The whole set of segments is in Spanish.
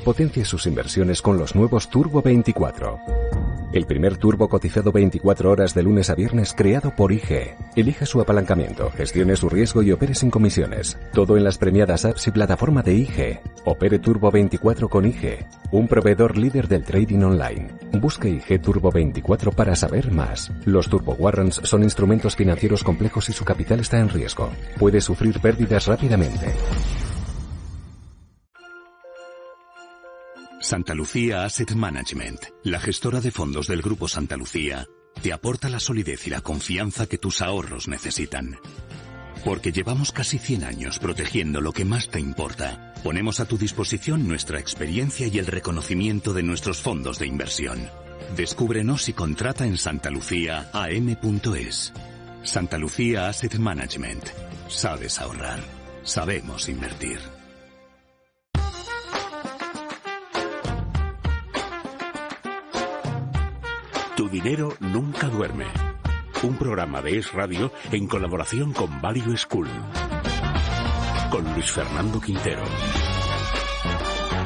Potencie sus inversiones con los nuevos Turbo 24. El primer turbo cotizado 24 horas de lunes a viernes creado por IG. Elige su apalancamiento, gestione su riesgo y opere sin comisiones. Todo en las premiadas apps y plataforma de IG. Opere Turbo 24 con IG, un proveedor líder del trading online. Busque IG Turbo 24 para saber más. Los Turbo Warrants son instrumentos financieros complejos y su capital está en riesgo. Puede sufrir pérdidas rápidamente. Santa Lucía Asset Management, la gestora de fondos del Grupo Santa Lucía, te aporta la solidez y la confianza que tus ahorros necesitan. Porque llevamos casi 100 años protegiendo lo que más te importa. Ponemos a tu disposición nuestra experiencia y el reconocimiento de nuestros fondos de inversión. Descúbrenos y contrata en santaluciaam.es. Santa Lucía Asset Management. Sabes ahorrar. Sabemos invertir. Tu dinero nunca duerme. Un programa de Es Radio en colaboración con Value School. Con Luis Fernando Quintero.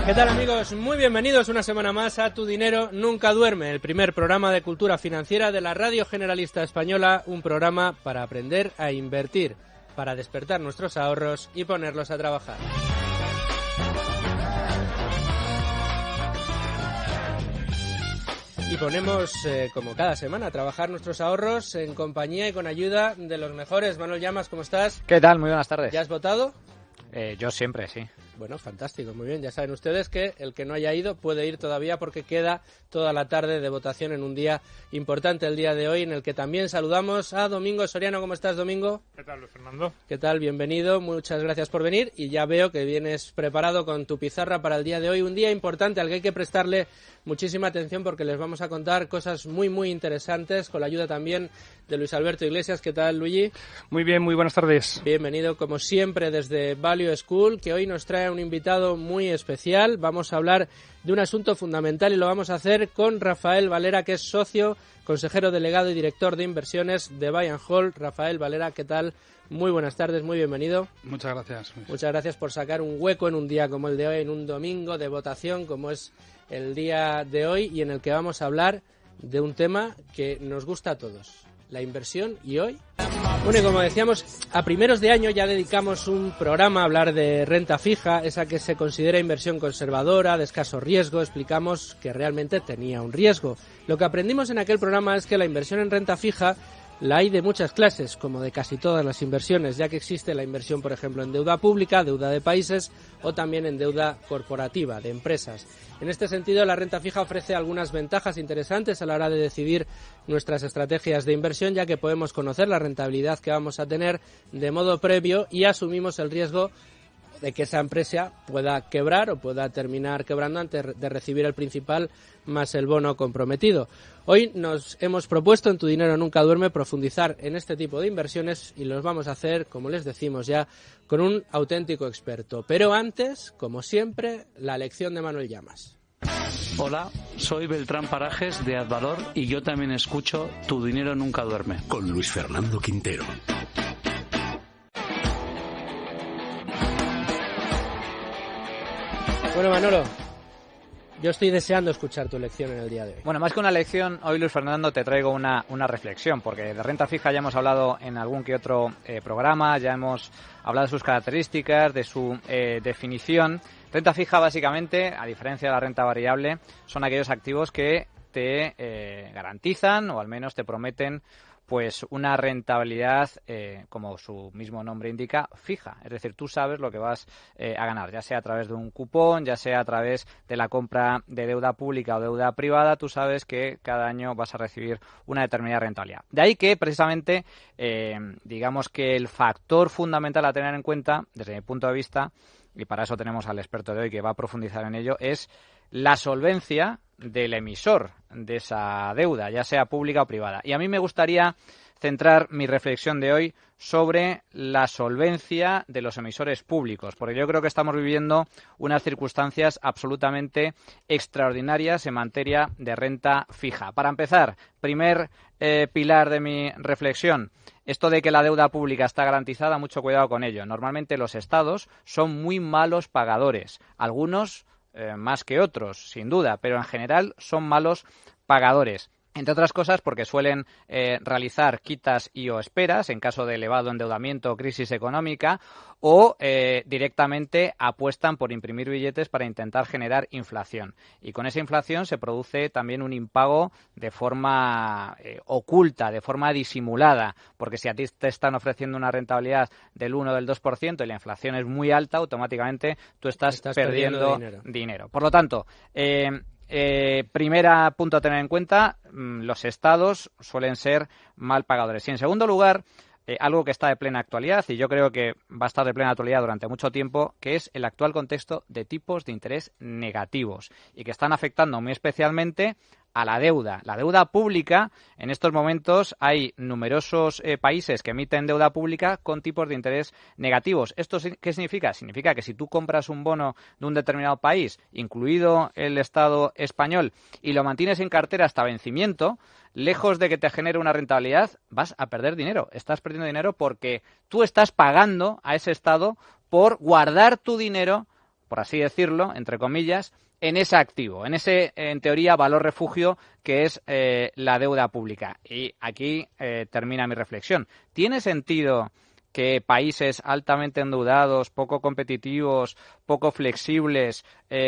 ¿Qué tal, amigos? Muy bienvenidos una semana más a Tu dinero nunca duerme, el primer programa de cultura financiera de la Radio Generalista Española, un programa para aprender a invertir, para despertar nuestros ahorros y ponerlos a trabajar. Y ponemos, como cada semana, a trabajar nuestros ahorros en compañía y con ayuda de los mejores. Manuel Llamas, ¿cómo estás? ¿Qué tal? Muy buenas tardes. ¿Ya has votado? Yo siempre, sí. Bueno, fantástico, muy bien. Ya saben ustedes que el que no haya ido puede ir todavía porque queda toda la tarde de votación en un día importante, el día de hoy, en el que también saludamos a Domingo Soriano. ¿Cómo estás, Domingo? ¿Qué tal, Luis Fernando? ¿Qué tal? Bienvenido, muchas gracias por venir y ya veo que vienes preparado con tu pizarra para el día de hoy, un día importante al que hay que prestarle muchísima atención porque les vamos a contar cosas muy, muy interesantes con la ayuda también de Luis Alberto Iglesias. ¿Qué tal, Luigi? Muy bien, muy buenas tardes. Bienvenido, como siempre, desde Value School, que hoy nos trae un invitado muy especial. Vamos a hablar de un asunto fundamental y lo vamos a hacer con Rafael Valera, que es socio, consejero delegado y director de inversiones de Buy and Hold. Rafael Valera, ¿qué tal? Muy buenas tardes, muy bienvenido. Muchas gracias. Muchas gracias por sacar un hueco en un día como el de hoy, en un domingo de votación como es el día de hoy y en el que vamos a hablar de un tema que nos gusta a todos, la inversión. Y hoy, bueno, y como decíamos, a primeros de año ya dedicamos un programa a hablar de renta fija, esa que se considera inversión conservadora, de escaso riesgo. Explicamos que realmente tenía un riesgo. Lo que aprendimos en aquel programa es que la inversión en renta fija la hay de muchas clases, como de casi todas las inversiones, ya que existe la inversión, por ejemplo, en deuda pública, deuda de países o también en deuda corporativa, de empresas. En este sentido, la renta fija ofrece algunas ventajas interesantes a la hora de decidir nuestras estrategias de inversión, ya que podemos conocer la rentabilidad que vamos a tener de modo previo y asumimos el riesgo de que esa empresa pueda quebrar o pueda terminar quebrando antes de recibir el principal más el bono comprometido. Hoy nos hemos propuesto en Tu dinero nunca duerme profundizar en este tipo de inversiones y los vamos a hacer, como les decimos ya, con un auténtico experto. Pero antes, como siempre, la lección de Manuel Llamas. Hola, soy Beltrán Parajes de Advalor y yo también escucho Tu dinero nunca duerme. Con Luis Fernando Quintero. Bueno, Manolo, yo estoy deseando escuchar tu lección en el día de hoy. Bueno, más que una lección, hoy, Luis Fernando, te traigo una reflexión, porque de renta fija ya hemos hablado en algún que otro programa, ya hemos hablado de sus características, de su definición. Renta fija, básicamente, a diferencia de la renta variable, son aquellos activos que te garantizan o al menos te prometen pues una rentabilidad, como su mismo nombre indica, fija. Es decir, tú sabes lo que vas a ganar, ya sea a través de un cupón, ya sea a través de la compra de deuda pública o deuda privada, tú sabes que cada año vas a recibir una determinada rentabilidad. De ahí que, precisamente, digamos que el factor fundamental a tener en cuenta, desde mi punto de vista, y para eso tenemos al experto de hoy que va a profundizar en ello, es la solvencia del emisor de esa deuda, ya sea pública o privada. Y a mí me gustaría centrar mi reflexión de hoy sobre la solvencia de los emisores públicos, porque yo creo que estamos viviendo unas circunstancias absolutamente extraordinarias en materia de renta fija. Para empezar, primer pilar de mi reflexión, esto de que la deuda pública está garantizada, mucho cuidado con ello. Normalmente los estados son muy malos pagadores, algunos más que otros, sin duda, pero en general son malos pagadores. Entre otras cosas porque suelen realizar quitas y o esperas en caso de elevado endeudamiento o crisis económica, o directamente apuestan por imprimir billetes para intentar generar inflación. Y con esa inflación se produce también un impago de forma oculta, de forma disimulada, porque si a ti te están ofreciendo una rentabilidad del 1 o del 2% y la inflación es muy alta, automáticamente tú estás perdiendo dinero. Por lo tanto, primera punto a tener en cuenta, los estados suelen ser mal pagadores. Y en segundo lugar, algo que está de plena actualidad, y yo creo que va a estar de plena actualidad durante mucho tiempo, que es el actual contexto de tipos de interés negativos y que están afectando muy especialmente a la deuda. La deuda pública, en estos momentos hay numerosos países que emiten deuda pública con tipos de interés negativos. ¿Esto qué significa? Significa que si tú compras un bono de un determinado país, incluido el Estado español, y lo mantienes en cartera hasta vencimiento, lejos de que te genere una rentabilidad, vas a perder dinero. Estás perdiendo dinero porque tú estás pagando a ese Estado por guardar tu dinero, por así decirlo, entre comillas, en ese activo, en ese, en teoría, valor refugio que es la deuda pública. Y aquí termina mi reflexión. ¿Tiene sentido que países altamente endeudados, poco competitivos, poco flexibles,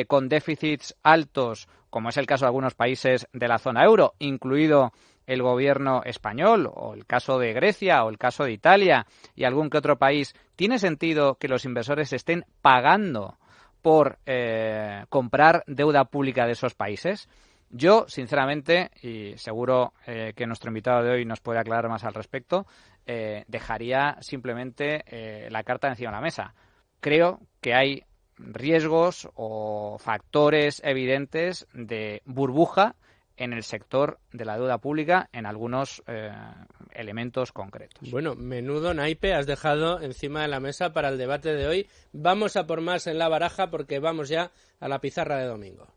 con déficits altos, como es el caso de algunos países de la zona euro, incluido el gobierno español, o el caso de Grecia, o el caso de Italia, y algún que otro país, ¿tiene sentido que los inversores estén pagando por comprar deuda pública de esos países? Yo, sinceramente, y seguro que nuestro invitado de hoy nos puede aclarar más al respecto, dejaría simplemente la carta encima de la mesa. Creo que hay riesgos o factores evidentes de burbuja en el sector de la deuda pública en algunos elementos concretos. Bueno, menudo naipe has dejado encima de la mesa para el debate de hoy. Vamos a por más en la baraja porque vamos ya a la pizarra de Domingo.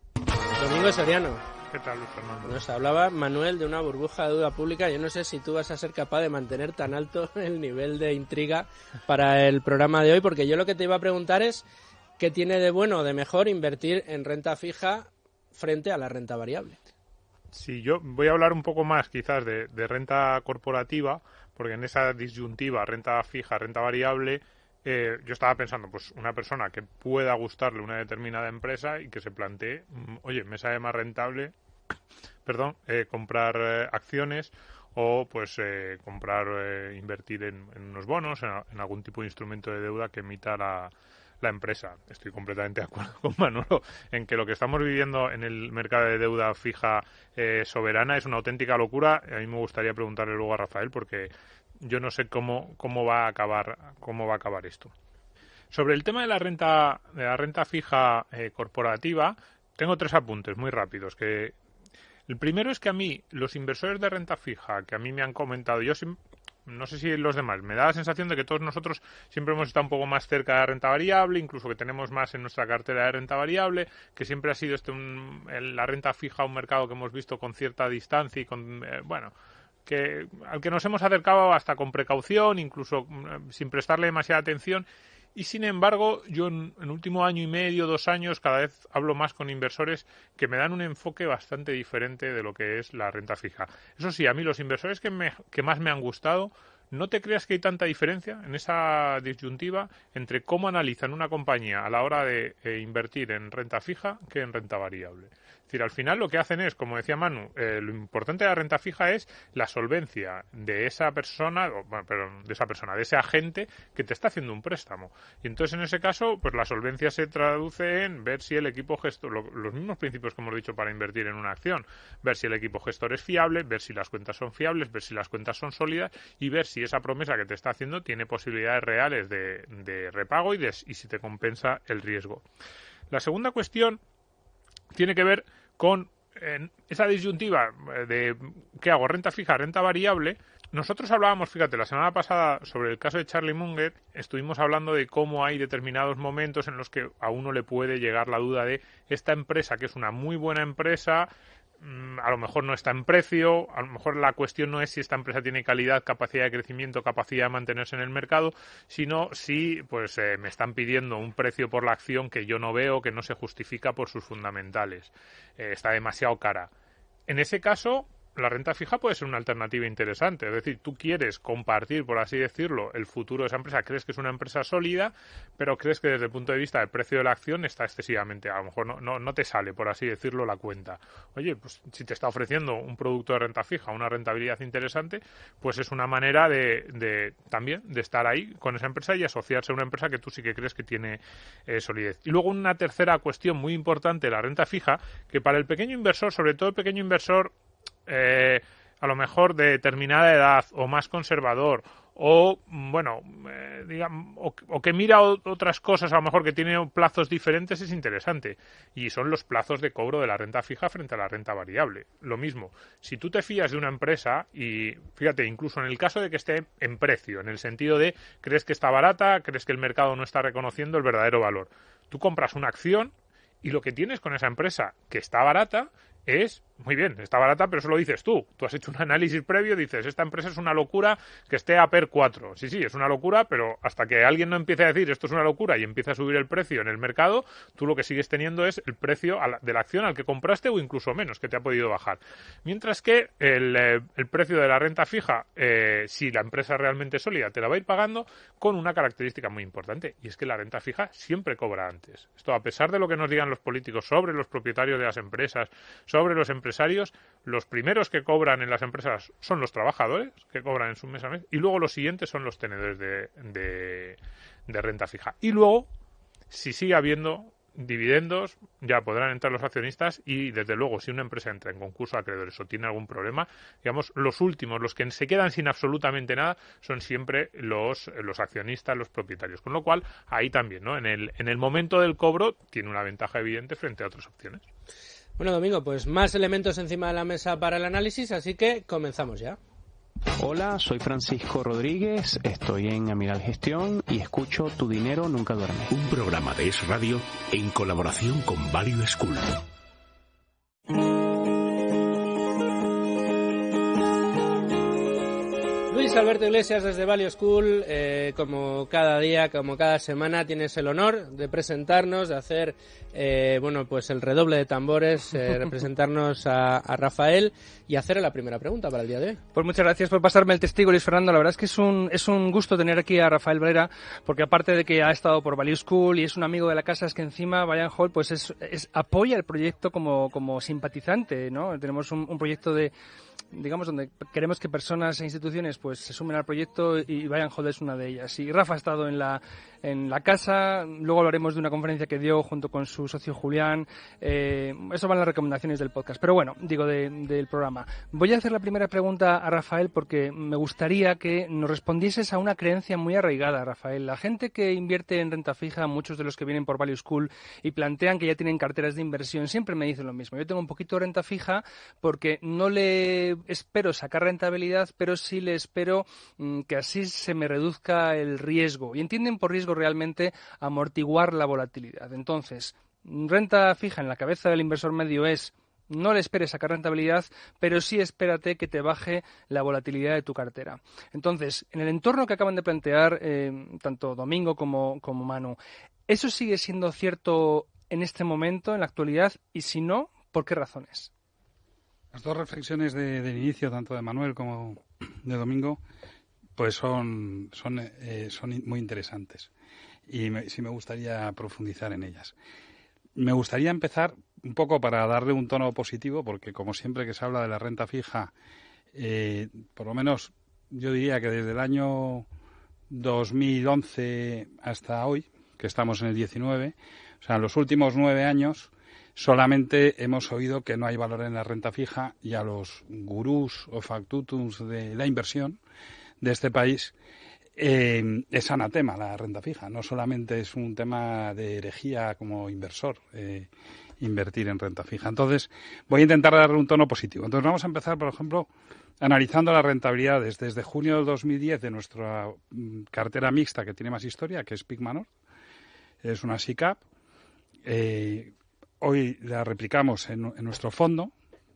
Domingo Soriano. ¿Qué tal, Luis Fernando? Nos hablaba Manuel de una burbuja de deuda pública. Yo no sé si tú vas a ser capaz de mantener tan alto el nivel de intriga para el programa de hoy, porque yo lo que te iba a preguntar es ¿qué tiene de bueno o de mejor invertir en renta fija frente a la renta variable? Sí, yo voy a hablar un poco más quizás de renta corporativa, porque en esa disyuntiva renta fija, renta variable, yo estaba pensando, pues una persona que pueda gustarle una determinada empresa y que se plantee, oye, me sale más rentable, comprar acciones o pues invertir en unos bonos, en algún tipo de instrumento de deuda que emita la empresa. Estoy completamente de acuerdo con Manolo en que lo que estamos viviendo en el mercado de deuda fija soberana es una auténtica locura. A mí me gustaría preguntarle luego a Rafael porque yo no sé cómo va a acabar esto. Sobre el tema de la renta fija corporativa, tengo 3 apuntes muy rápidos. El primero es que a mí, los inversores de renta fija, que a mí me han comentado, no sé si los demás, me da la sensación de que todos nosotros siempre hemos estado un poco más cerca de la renta variable, incluso que tenemos más en nuestra cartera de renta variable, que siempre ha sido la renta fija un mercado que hemos visto con cierta distancia y al que nos hemos acercado hasta con precaución, incluso sin prestarle demasiada atención. Y sin embargo, yo en el último año y medio, 2 años, cada vez hablo más con inversores que me dan un enfoque bastante diferente de lo que es la renta fija. Eso sí, a mí los inversores que más me han gustado, no te creas que hay tanta diferencia en esa disyuntiva entre cómo analizan una compañía a la hora de invertir en renta fija que en renta variable. Es decir, al final lo que hacen es, como decía Manu, lo importante de la renta fija es la solvencia de esa persona, de ese agente que te está haciendo un préstamo. Y entonces, en ese caso, pues la solvencia se traduce en ver si el equipo gestor, los mismos principios que hemos dicho para invertir en una acción, ver si el equipo gestor es fiable, ver si las cuentas son fiables, ver si las cuentas son sólidas y ver si esa promesa que te está haciendo tiene posibilidades reales de repago y si te compensa el riesgo. La segunda cuestión tiene que ver con esa disyuntiva de ¿qué hago? ¿Renta fija? ¿Renta variable? Nosotros hablábamos, fíjate, la semana pasada sobre el caso de Charlie Munger, estuvimos hablando de cómo hay determinados momentos en los que a uno le puede llegar la duda de esta empresa, que es una muy buena empresa, a lo mejor no está en precio, a lo mejor la cuestión no es si esta empresa tiene calidad, capacidad de crecimiento, capacidad de mantenerse en el mercado, sino si pues me están pidiendo un precio por la acción que yo no veo, que no se justifica por sus fundamentales, está demasiado cara. En ese caso, la renta fija puede ser una alternativa interesante. Es decir, tú quieres compartir, por así decirlo, el futuro de esa empresa. Crees que es una empresa sólida, pero crees que desde el punto de vista del precio de la acción está excesivamente, a lo mejor no te sale, por así decirlo, la cuenta. Oye, pues si te está ofreciendo un producto de renta fija, una rentabilidad interesante, pues es una manera también de estar ahí con esa empresa y asociarse a una empresa que tú sí que crees que tiene solidez. Y luego una tercera cuestión muy importante de la renta fija, que para el pequeño inversor, sobre todo el pequeño inversor a lo mejor de determinada edad o más conservador o bueno digamos o que mira otras cosas a lo mejor que tiene plazos diferentes, es interesante, y son los plazos de cobro de la renta fija frente a la renta variable. Lo mismo, si tú te fías de una empresa y fíjate, incluso en el caso de que esté en precio, en el sentido de crees que está barata, crees que el mercado no está reconociendo el verdadero valor, tú compras una acción y lo que tienes con esa empresa que está barata es, muy bien, está barata, pero eso lo dices tú. Tú has hecho un análisis previo, dices, esta empresa es una locura que esté a PER 4. Sí, es una locura, pero hasta que alguien no empiece a decir esto es una locura y empiece a subir el precio en el mercado, tú lo que sigues teniendo es el precio de la acción al que compraste o incluso menos, que te ha podido bajar. Mientras que el precio de la renta fija, si la empresa es realmente sólida, te la va a ir pagando con una característica muy importante, y es que la renta fija siempre cobra antes. Esto, a pesar de lo que nos digan los políticos sobre los propietarios de las empresas, sobre los empresarios, los primeros que cobran en las empresas son los trabajadores, que cobran en su mes a mes, y luego los siguientes son los tenedores de renta fija. Y luego, si sigue habiendo dividendos, ya podrán entrar los accionistas, y desde luego, si una empresa entra en concurso de acreedores o tiene algún problema, digamos, los últimos, los que se quedan sin absolutamente nada, son siempre los accionistas, los propietarios. Con lo cual, ahí también, ¿no? En el momento del cobro, tiene una ventaja evidente frente a otras opciones. Bueno, Domingo, pues más elementos encima de la mesa para el análisis, así que comenzamos ya. Hola, soy Francisco Rodríguez, estoy en Amiral Gestión y escucho Tu Dinero Nunca Duerme. Un programa de Es Radio en colaboración con Value School. Luis Alberto Iglesias desde Value School, como cada día, como cada semana, tienes el honor de presentarnos, de hacer pues el redoble de tambores, representarnos a Rafael y hacer la primera pregunta para el día de hoy. Pues muchas gracias por pasarme el testigo, Luis Fernando. La verdad es que es un gusto tener aquí a Rafael Valera, porque aparte de que ha estado por Value School y es un amigo de la casa, es que encima Buy and Hold pues apoya el proyecto como simpatizante, ¿no? Tenemos un proyecto digamos, donde queremos que personas e instituciones pues se sumen al proyecto, y Buy and Hold es una de ellas. Y Rafa ha estado en la casa, luego hablaremos de una conferencia que dio junto con su socio Julián, eso van las recomendaciones del podcast, pero bueno, digo del programa. Voy a hacer la primera pregunta a Rafael porque me gustaría que nos respondieses a una creencia muy arraigada, Rafael. La gente que invierte en renta fija, muchos de los que vienen por Value School y plantean que ya tienen carteras de inversión, siempre me dicen lo mismo. Yo tengo un poquito de renta fija porque no le espero sacar rentabilidad, pero sí le espero que así se me reduzca el riesgo. Y entienden por riesgo realmente amortiguar la volatilidad. Entonces, renta fija en la cabeza del inversor medio es: no le esperes sacar rentabilidad, pero sí espérate que te baje la volatilidad de tu cartera. Entonces, en el entorno que acaban de plantear tanto Domingo como Manu, ¿eso sigue siendo cierto en este momento, en la actualidad? Y si no, ¿por qué razones? Las dos reflexiones del inicio, tanto de Manuel como de Domingo, pues son muy interesantes, y sí me gustaría profundizar en ellas. Me gustaría empezar un poco para darle un tono positivo, porque como siempre que se habla de la renta fija, por lo menos yo diría que desde el año 2011 hasta hoy, que estamos en el 19, o sea, en los últimos 9 años, solamente hemos oído que no hay valor en la renta fija, y a los gurús o factutums de la inversión de este país es anatema la renta fija. No solamente es un tema de herejía como inversor invertir en renta fija. Entonces voy a intentar darle un tono positivo. Entonces vamos a empezar, por ejemplo, analizando las rentabilidades desde junio del 2010 de nuestra cartera mixta, que tiene más historia, que es Picmanor. Es una SICAP. Hoy la replicamos en nuestro fondo,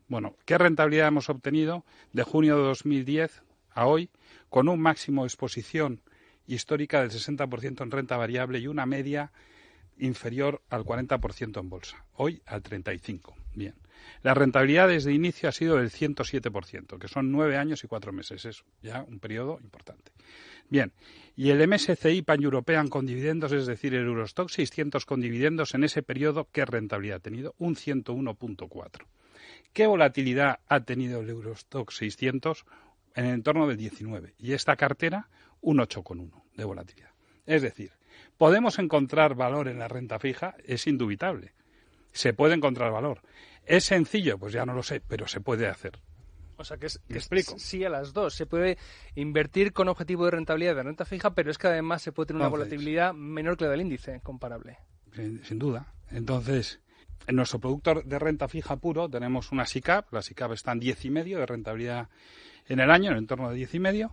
Bueno, ¿qué rentabilidad hemos obtenido de junio de 2010 a hoy, con un máximo de exposición histórica del 60% en renta variable y una media inferior al 40% en bolsa? Hoy al 35%. Bien. La rentabilidad desde inicio ha sido del 107%, que son 9 años y 4 meses. Es ya un periodo importante. Bien. Y el MSCI Pan European con dividendos, es decir, el Eurostock 600 con dividendos en ese periodo, ¿qué rentabilidad ha tenido? Un 101.4%. ¿Qué volatilidad ha tenido el Eurostock 600? En el entorno del 19%. Y esta cartera, un 8,1% de volatilidad. Es decir, ¿podemos encontrar valor en la renta fija? Es indubitable. Se puede encontrar valor. ¿Es sencillo? Pues ya no lo sé, pero se puede hacer. O sea, que explico. Sí a las dos. Se puede invertir con objetivo de rentabilidad de renta fija, pero es que además se puede tener una volatilidad menor que la del índice comparable. Sin duda. Entonces, en nuestro producto de renta fija puro tenemos una SICAV. La SICAV está en 10,5 de rentabilidad en el año, en el entorno de 10,5.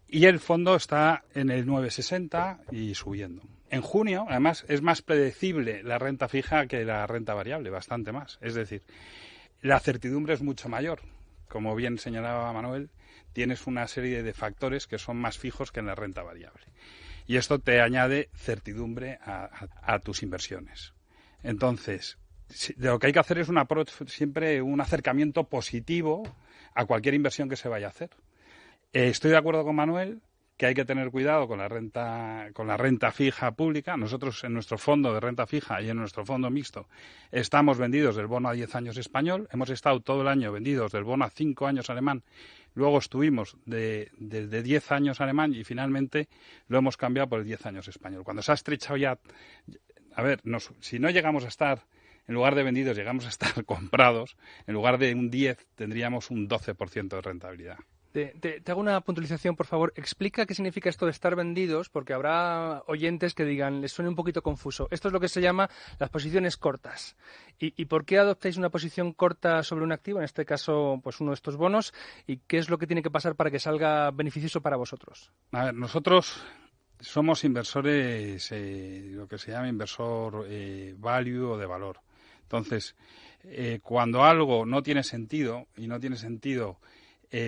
Y el fondo está en el 9,60 y subiendo. En junio, además, es más predecible la renta fija que la renta variable, bastante más. Es decir, la certidumbre es mucho mayor. Como bien señalaba Manuel, tienes una serie de factores que son más fijos que en la renta variable. Y esto te añade certidumbre a tus inversiones. Entonces, lo que hay que hacer es siempre un acercamiento positivo a cualquier inversión que se vaya a hacer. Estoy de acuerdo con Manuel que hay que tener cuidado con la renta fija pública. Nosotros en nuestro fondo de renta fija y en nuestro fondo mixto estamos vendidos del bono a 10 años español. Hemos estado todo el año vendidos del bono a 5 años alemán. Luego estuvimos de 10 años alemán y finalmente lo hemos cambiado por el 10 años español. Cuando se ha estrechado ya... A ver, si no llegamos a estar... En lugar de vendidos, llegamos a estar comprados. En lugar de un 10, tendríamos un 12% de rentabilidad. Te hago una puntualización, por favor. Explica qué significa esto de estar vendidos, porque habrá oyentes que digan, les suene un poquito confuso. Esto es lo que se llama las posiciones cortas. ¿Y por qué adoptáis una posición corta sobre un activo, en este caso, pues uno de estos bonos? ¿Y qué es lo que tiene que pasar para que salga beneficioso para vosotros? A ver, nosotros somos inversores, lo que se llama inversor value o de valor. Entonces, cuando algo no tiene sentido, y no tiene sentido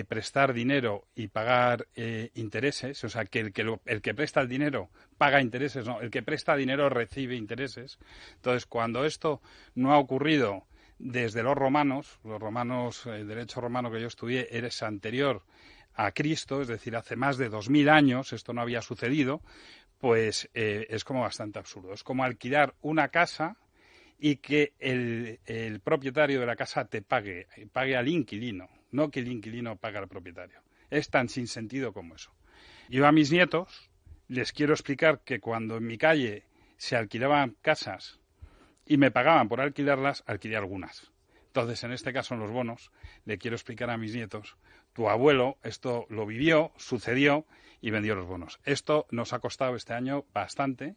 prestar dinero y pagar intereses, o sea, que el que presta el dinero paga intereses, no, el que presta dinero recibe intereses. Entonces, cuando esto no ha ocurrido desde los romanos, el derecho romano que yo estudié es anterior a Cristo, es decir, hace más de 2000 años esto no había sucedido, pues es como bastante absurdo. Es como alquilar una casa y que el propietario de la casa te pague al inquilino, no que el inquilino pague al propietario. Es tan sin sentido como eso. Yo a mis nietos les quiero explicar que cuando en mi calle se alquilaban casas y me pagaban por alquilarlas, alquilé algunas. Entonces, en este caso, en los bonos, le quiero explicar a mis nietos, tu abuelo esto lo vivió, sucedió y vendió los bonos. Esto nos ha costado este año bastante,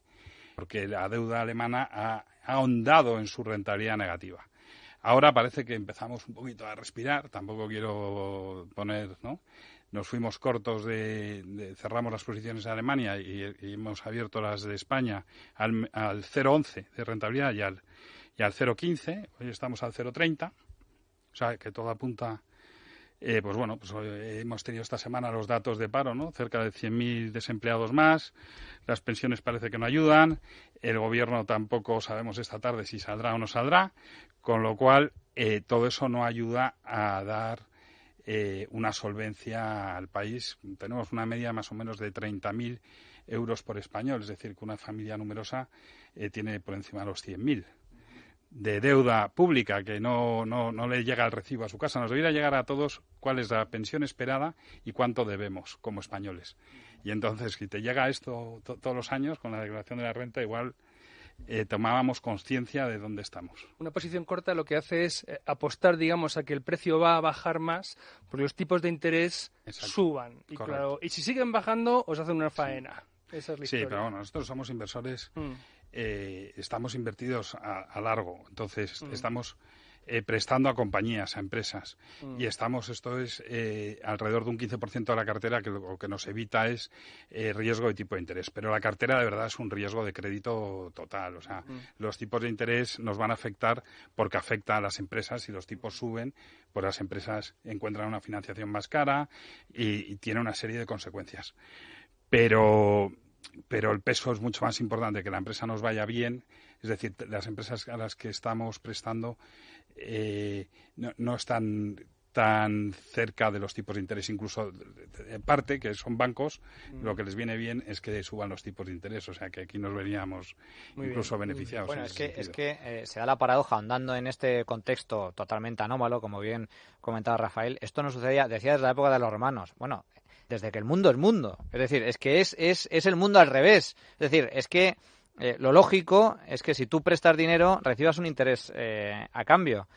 porque la deuda alemana ha ahondado en su rentabilidad negativa. Ahora parece que empezamos un poquito a respirar, tampoco quiero poner, ¿no? Nos fuimos cortos cerramos las posiciones de Alemania y hemos abierto las de España al 0,11 de rentabilidad y al 0,15, hoy estamos al 0,30, o sea que todo apunta, pues hemos tenido esta semana los datos de paro, ¿no? Cerca de 100.000 desempleados más, las pensiones parece que no ayudan, el gobierno tampoco sabemos esta tarde si saldrá o no saldrá, con lo cual todo eso no ayuda a dar una solvencia al país. Tenemos una media más o menos de 30.000 euros por español, es decir, que una familia numerosa tiene por encima de los 100.000 de deuda pública que no le llega el recibo a su casa. Nos debería llegar a todos cuál es la pensión esperada y cuánto debemos como españoles. Y entonces, si te llega esto todos los años, con la declaración de la renta, igual tomábamos conciencia de dónde estamos. Una posición corta lo que hace es apostar, digamos, a que el precio va a bajar más porque los tipos de interés suban. Y, claro, y si siguen bajando, os hacen una faena. Sí. Esa es la historia. Sí, pero bueno, nosotros somos inversores, estamos invertidos a largo. Entonces, estamos prestando a compañías, a empresas. Y esto es alrededor de un 15% de la cartera, que lo que nos evita es riesgo de tipo de interés. Pero la cartera de verdad es un riesgo de crédito total. O sea, los tipos de interés nos van a afectar porque afecta a las empresas. Si los tipos suben, pues las empresas encuentran una financiación más cara y tiene una serie de consecuencias. Pero el peso es mucho más importante, que la empresa nos vaya bien. Es decir, las empresas a las que estamos prestando no están tan cerca de los tipos de interés, incluso en parte, que son bancos, lo que les viene bien es que suban los tipos de interés, o sea que aquí nos veríamos incluso beneficiados. Bueno, es que se da la paradoja, andando en este contexto totalmente anómalo, como bien comentaba Rafael. Esto no sucedía, decía, desde la época de los romanos. Bueno, desde que el mundo es mundo. Es decir, es que es el mundo al revés. Es decir, es que lo lógico es que si tú prestas dinero recibas un interés a cambio,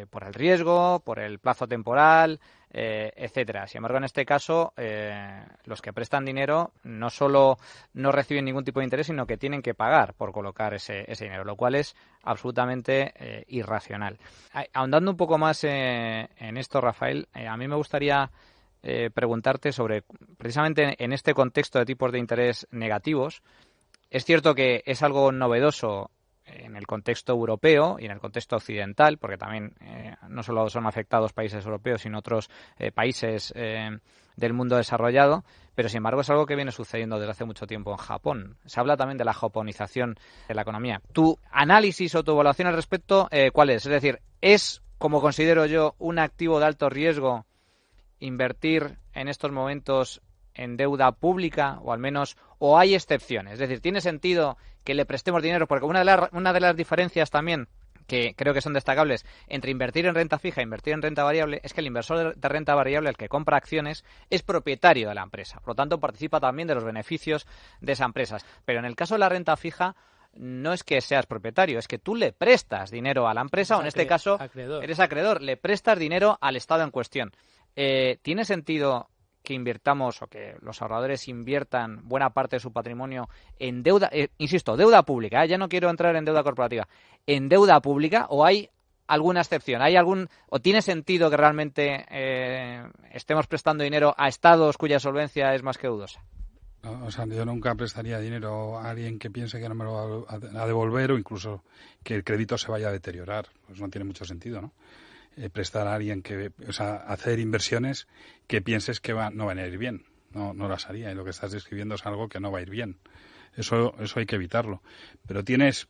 por el riesgo, por el plazo temporal, etcétera. Sin embargo, en este caso, los que prestan dinero no solo no reciben ningún tipo de interés, sino que tienen que pagar por colocar ese dinero, lo cual es absolutamente irracional. Ahondando un poco más en esto, Rafael, a mí me gustaría preguntarte sobre, precisamente en este contexto de tipos de interés negativos. Es cierto que es algo novedoso en el contexto europeo y en el contexto occidental, porque también no solo son afectados países europeos, sino otros países del mundo desarrollado, pero sin embargo es algo que viene sucediendo desde hace mucho tiempo en Japón. Se habla también de la japonización de la economía. ¿Tu análisis o tu evaluación al respecto cuál es? Es decir, ¿es, como considero yo, un activo de alto riesgo invertir en estos momentos en deuda pública, o al menos, o hay excepciones? Es decir, ¿tiene sentido que le prestemos dinero? Porque una de las diferencias también, que creo que son destacables, entre invertir en renta fija e invertir en renta variable, es que el inversor de renta variable, el que compra acciones, es propietario de la empresa. Por lo tanto, participa también de los beneficios de esa empresa. Pero en el caso de la renta fija, no es que seas propietario, es que tú le prestas dinero a la empresa, o en este caso, eres acreedor, le prestas dinero al Estado en cuestión. ¿Tiene sentido que invirtamos o que los ahorradores inviertan buena parte de su patrimonio en deuda, insisto, deuda pública, ya no quiero entrar en deuda corporativa, en deuda pública, o hay alguna excepción? ¿O tiene sentido que realmente estemos prestando dinero a estados cuya solvencia es más que dudosa? No, o sea, yo nunca prestaría dinero a alguien que piense que no me lo va a devolver, o incluso que el crédito se vaya a deteriorar. Pues no tiene mucho sentido, ¿no? Prestar a alguien hacer inversiones que pienses que no van a ir bien. No las haría, y lo que estás describiendo es algo que no va a ir bien. Eso hay que evitarlo. Pero tienes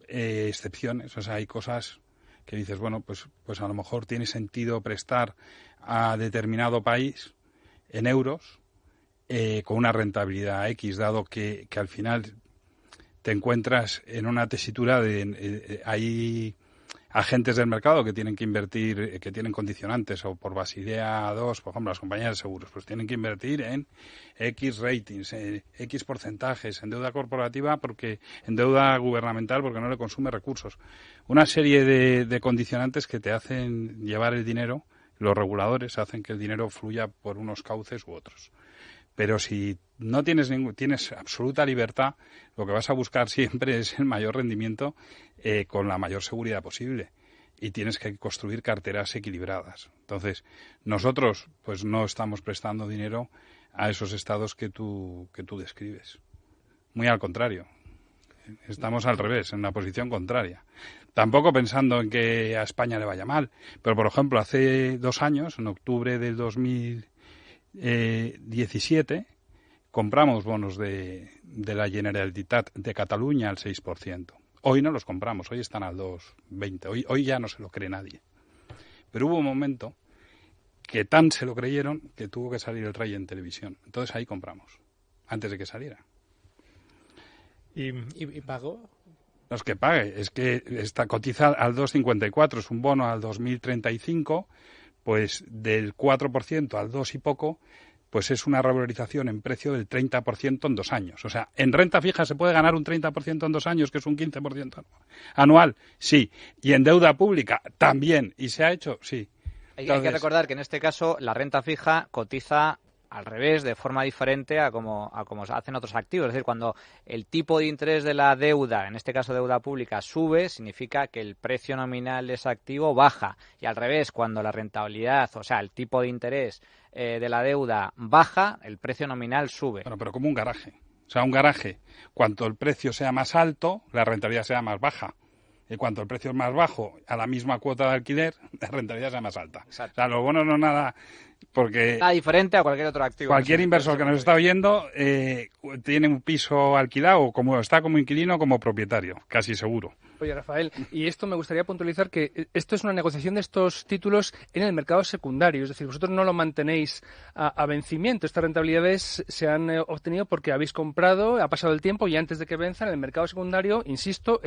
excepciones, o sea, hay cosas que dices, bueno, pues a lo mejor tiene sentido prestar a determinado país en euros con una rentabilidad X, dado que al final te encuentras en una tesitura de hay agentes del mercado que tienen que invertir, que tienen condicionantes, o por Basilea II, por ejemplo, las compañías de seguros, pues tienen que invertir en X ratings, X porcentajes, en deuda corporativa, en deuda gubernamental, porque no le consume recursos. Una serie de condicionantes que te hacen llevar el dinero, los reguladores hacen que el dinero fluya por unos cauces u otros. Pero si no tienes absoluta libertad, lo que vas a buscar siempre es el mayor rendimiento con la mayor seguridad posible. Y tienes que construir carteras equilibradas. Entonces, nosotros pues no estamos prestando dinero a esos estados que tú describes. Muy al contrario. Estamos al revés, en una posición contraria. Tampoco pensando en que a España le vaya mal. Pero, por ejemplo, hace 2 años, en octubre del 2017, compramos bonos de la Generalitat de Cataluña al 6%. Hoy no los compramos, hoy están al 2,20%. Hoy ya no se lo cree nadie. Pero hubo un momento que tan se lo creyeron que tuvo que salir el rey en televisión. Entonces ahí compramos, antes de que saliera. ¿Y pagó? No es que pague, es que cotiza al 2,54, es un bono al 2035, pues del 4% al 2 y poco, pues es una revalorización en precio del 30% en 2 años. O sea, en renta fija se puede ganar un 30% en 2 años, que es un 15% anual, sí. Y en deuda pública también. ¿Y se ha hecho? Sí. Hay que recordar que en este caso la renta fija cotiza al revés, de forma diferente a como se hacen otros activos. Es decir, cuando el tipo de interés de la deuda, en este caso deuda pública, sube, significa que el precio nominal de ese activo baja. Y al revés, cuando la rentabilidad, o sea, el tipo de interés de la deuda baja, el precio nominal sube. Bueno, pero como un garaje. O sea, un garaje, cuanto el precio sea más alto, la rentabilidad sea más baja. Y cuanto el precio es más bajo, a la misma cuota de alquiler, la rentabilidad sea más alta. Exacto. O sea, lo bueno no es nada, porque... Nada diferente a cualquier otro activo. Cualquier inversor que nos está oyendo tiene un piso alquilado, está como inquilino, como propietario, casi seguro. Oye, Rafael, y esto me gustaría puntualizar que esto es una negociación de estos títulos en el mercado secundario, es decir, vosotros no lo mantenéis a vencimiento, estas rentabilidades se han obtenido porque habéis comprado, ha pasado el tiempo y antes de que venzan, el mercado secundario, insisto,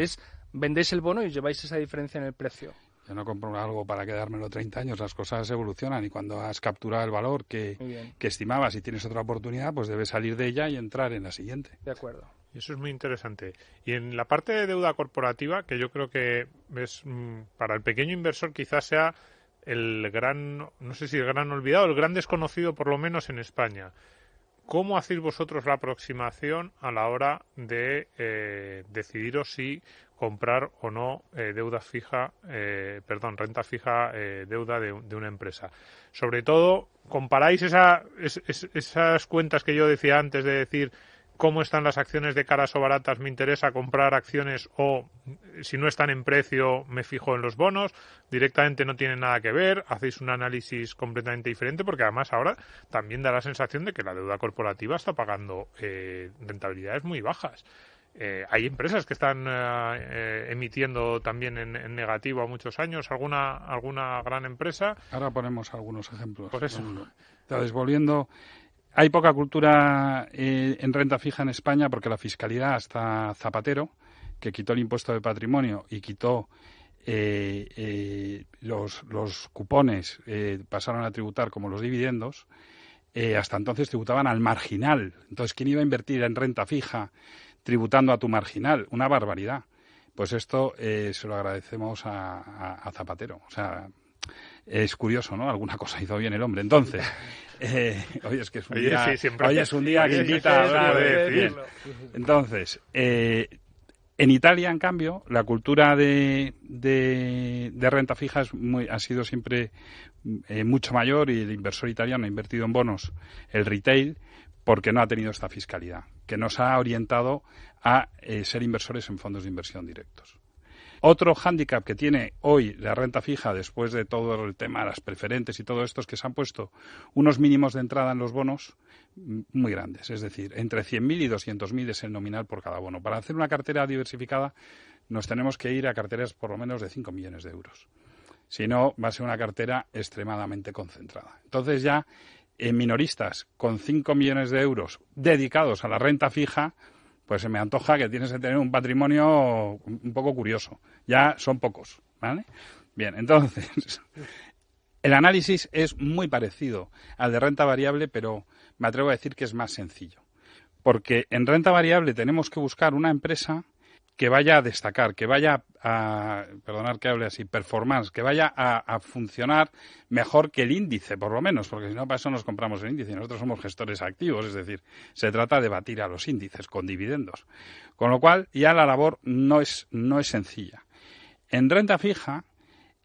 vendéis el bono y os lleváis esa diferencia en el precio. Yo no compro algo para quedármelo 30 años, las cosas evolucionan y cuando has capturado el valor que estimabas y tienes otra oportunidad, pues debes salir de ella y entrar en la siguiente. De acuerdo. Eso es muy interesante. Y en la parte de deuda corporativa, que yo creo que es para el pequeño inversor quizás sea el gran, no sé si el gran olvidado, el gran desconocido por lo menos en España. ¿Cómo hacéis vosotros la aproximación a la hora de decidiros si comprar o no renta fija, deuda de una empresa? Sobre todo, ¿comparáis esas cuentas que yo decía antes de decir cómo están las acciones de caras o baratas? ¿Me interesa comprar acciones o si no están en precio me fijo en los bonos? Directamente no tiene nada que ver, hacéis un análisis completamente diferente porque además ahora también da la sensación de que la deuda corporativa está pagando rentabilidades muy bajas. Hay empresas que están emitiendo también en negativo a muchos años, alguna gran empresa. Ahora ponemos algunos ejemplos. Por eso. Entonces, volviendo... Hay poca cultura en renta fija en España porque la fiscalidad hasta Zapatero, que quitó el impuesto de patrimonio y quitó los cupones, pasaron a tributar como los dividendos, hasta entonces tributaban al marginal. Entonces, ¿quién iba a invertir en renta fija tributando a tu marginal? Una barbaridad. Pues esto se lo agradecemos a Zapatero. O sea, es curioso, ¿no? Alguna cosa hizo bien el hombre. Entonces... hoy es que es un día, hoy es un día que invita a hablar de... Entonces, en Italia, en cambio, la cultura de renta fija ha sido siempre mucho mayor y el inversor italiano ha invertido en bonos, el retail, porque no ha tenido esta fiscalidad, que nos ha orientado a ser inversores en fondos de inversión directos. Otro hándicap que tiene hoy la renta fija, después de todo el tema de las preferentes y todo esto, es que se han puesto unos mínimos de entrada en los bonos muy grandes. Es decir, entre 100.000 y 200.000 es el nominal por cada bono. Para hacer una cartera diversificada nos tenemos que ir a carteras por lo menos de 5 millones de euros. Si no, va a ser una cartera extremadamente concentrada. Entonces ya, en minoristas con 5 millones de euros dedicados a la renta fija, pues se me antoja que tienes que tener un patrimonio un poco curioso. Ya son pocos, ¿vale? Bien, entonces, el análisis es muy parecido al de renta variable, pero me atrevo a decir que es más sencillo. Porque en renta variable tenemos que buscar una empresa que vaya a destacar, que vaya a, perdonad que hable así, performance, que vaya a funcionar mejor que el índice, por lo menos, porque si no, para eso nos compramos el índice y nosotros somos gestores activos, es decir, se trata de batir a los índices con dividendos. Con lo cual, ya la labor no es sencilla. En renta fija,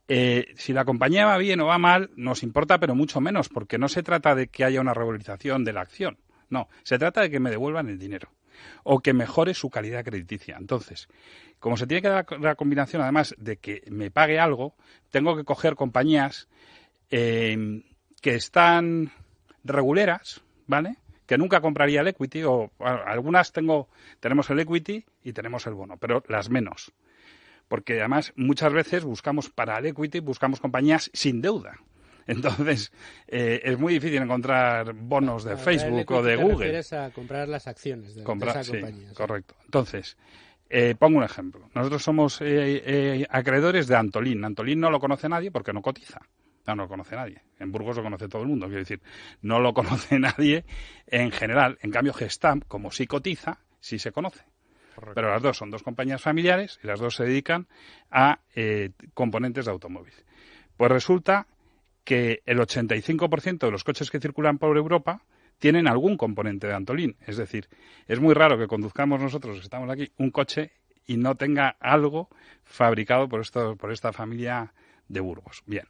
si la compañía va bien o va mal, nos importa, pero mucho menos, porque no se trata de que haya una revalorización de la acción, no, se trata de que me devuelvan el dinero o que mejore su calidad crediticia. Entonces, como se tiene que dar la combinación, además de que me pague algo, tengo que coger compañías que están reguleras, ¿vale?, que nunca compraría el equity, o algunas tenemos el equity y tenemos el bono, pero las menos. Porque además muchas veces para el equity buscamos compañías sin deuda. Entonces, es muy difícil encontrar bonos de Facebook o de Google. ¿Te refieres a comprar las acciones de esa compañía? Sí, correcto. Entonces, pongo un ejemplo. Nosotros somos acreedores de Antolín. Antolín no lo conoce nadie porque no cotiza. No lo conoce nadie. En Burgos lo conoce todo el mundo. Quiero decir, no lo conoce nadie en general. En cambio, Gestamp, como sí cotiza, sí se conoce. Correcto. Pero las dos son dos compañías familiares y las dos se dedican a componentes de automóvil. Pues resulta que el 85% de los coches que circulan por Europa tienen algún componente de Antolín. Es decir, es muy raro que conduzcamos nosotros, que estamos aquí, un coche y no tenga algo fabricado por esta familia de Burgos. Bien.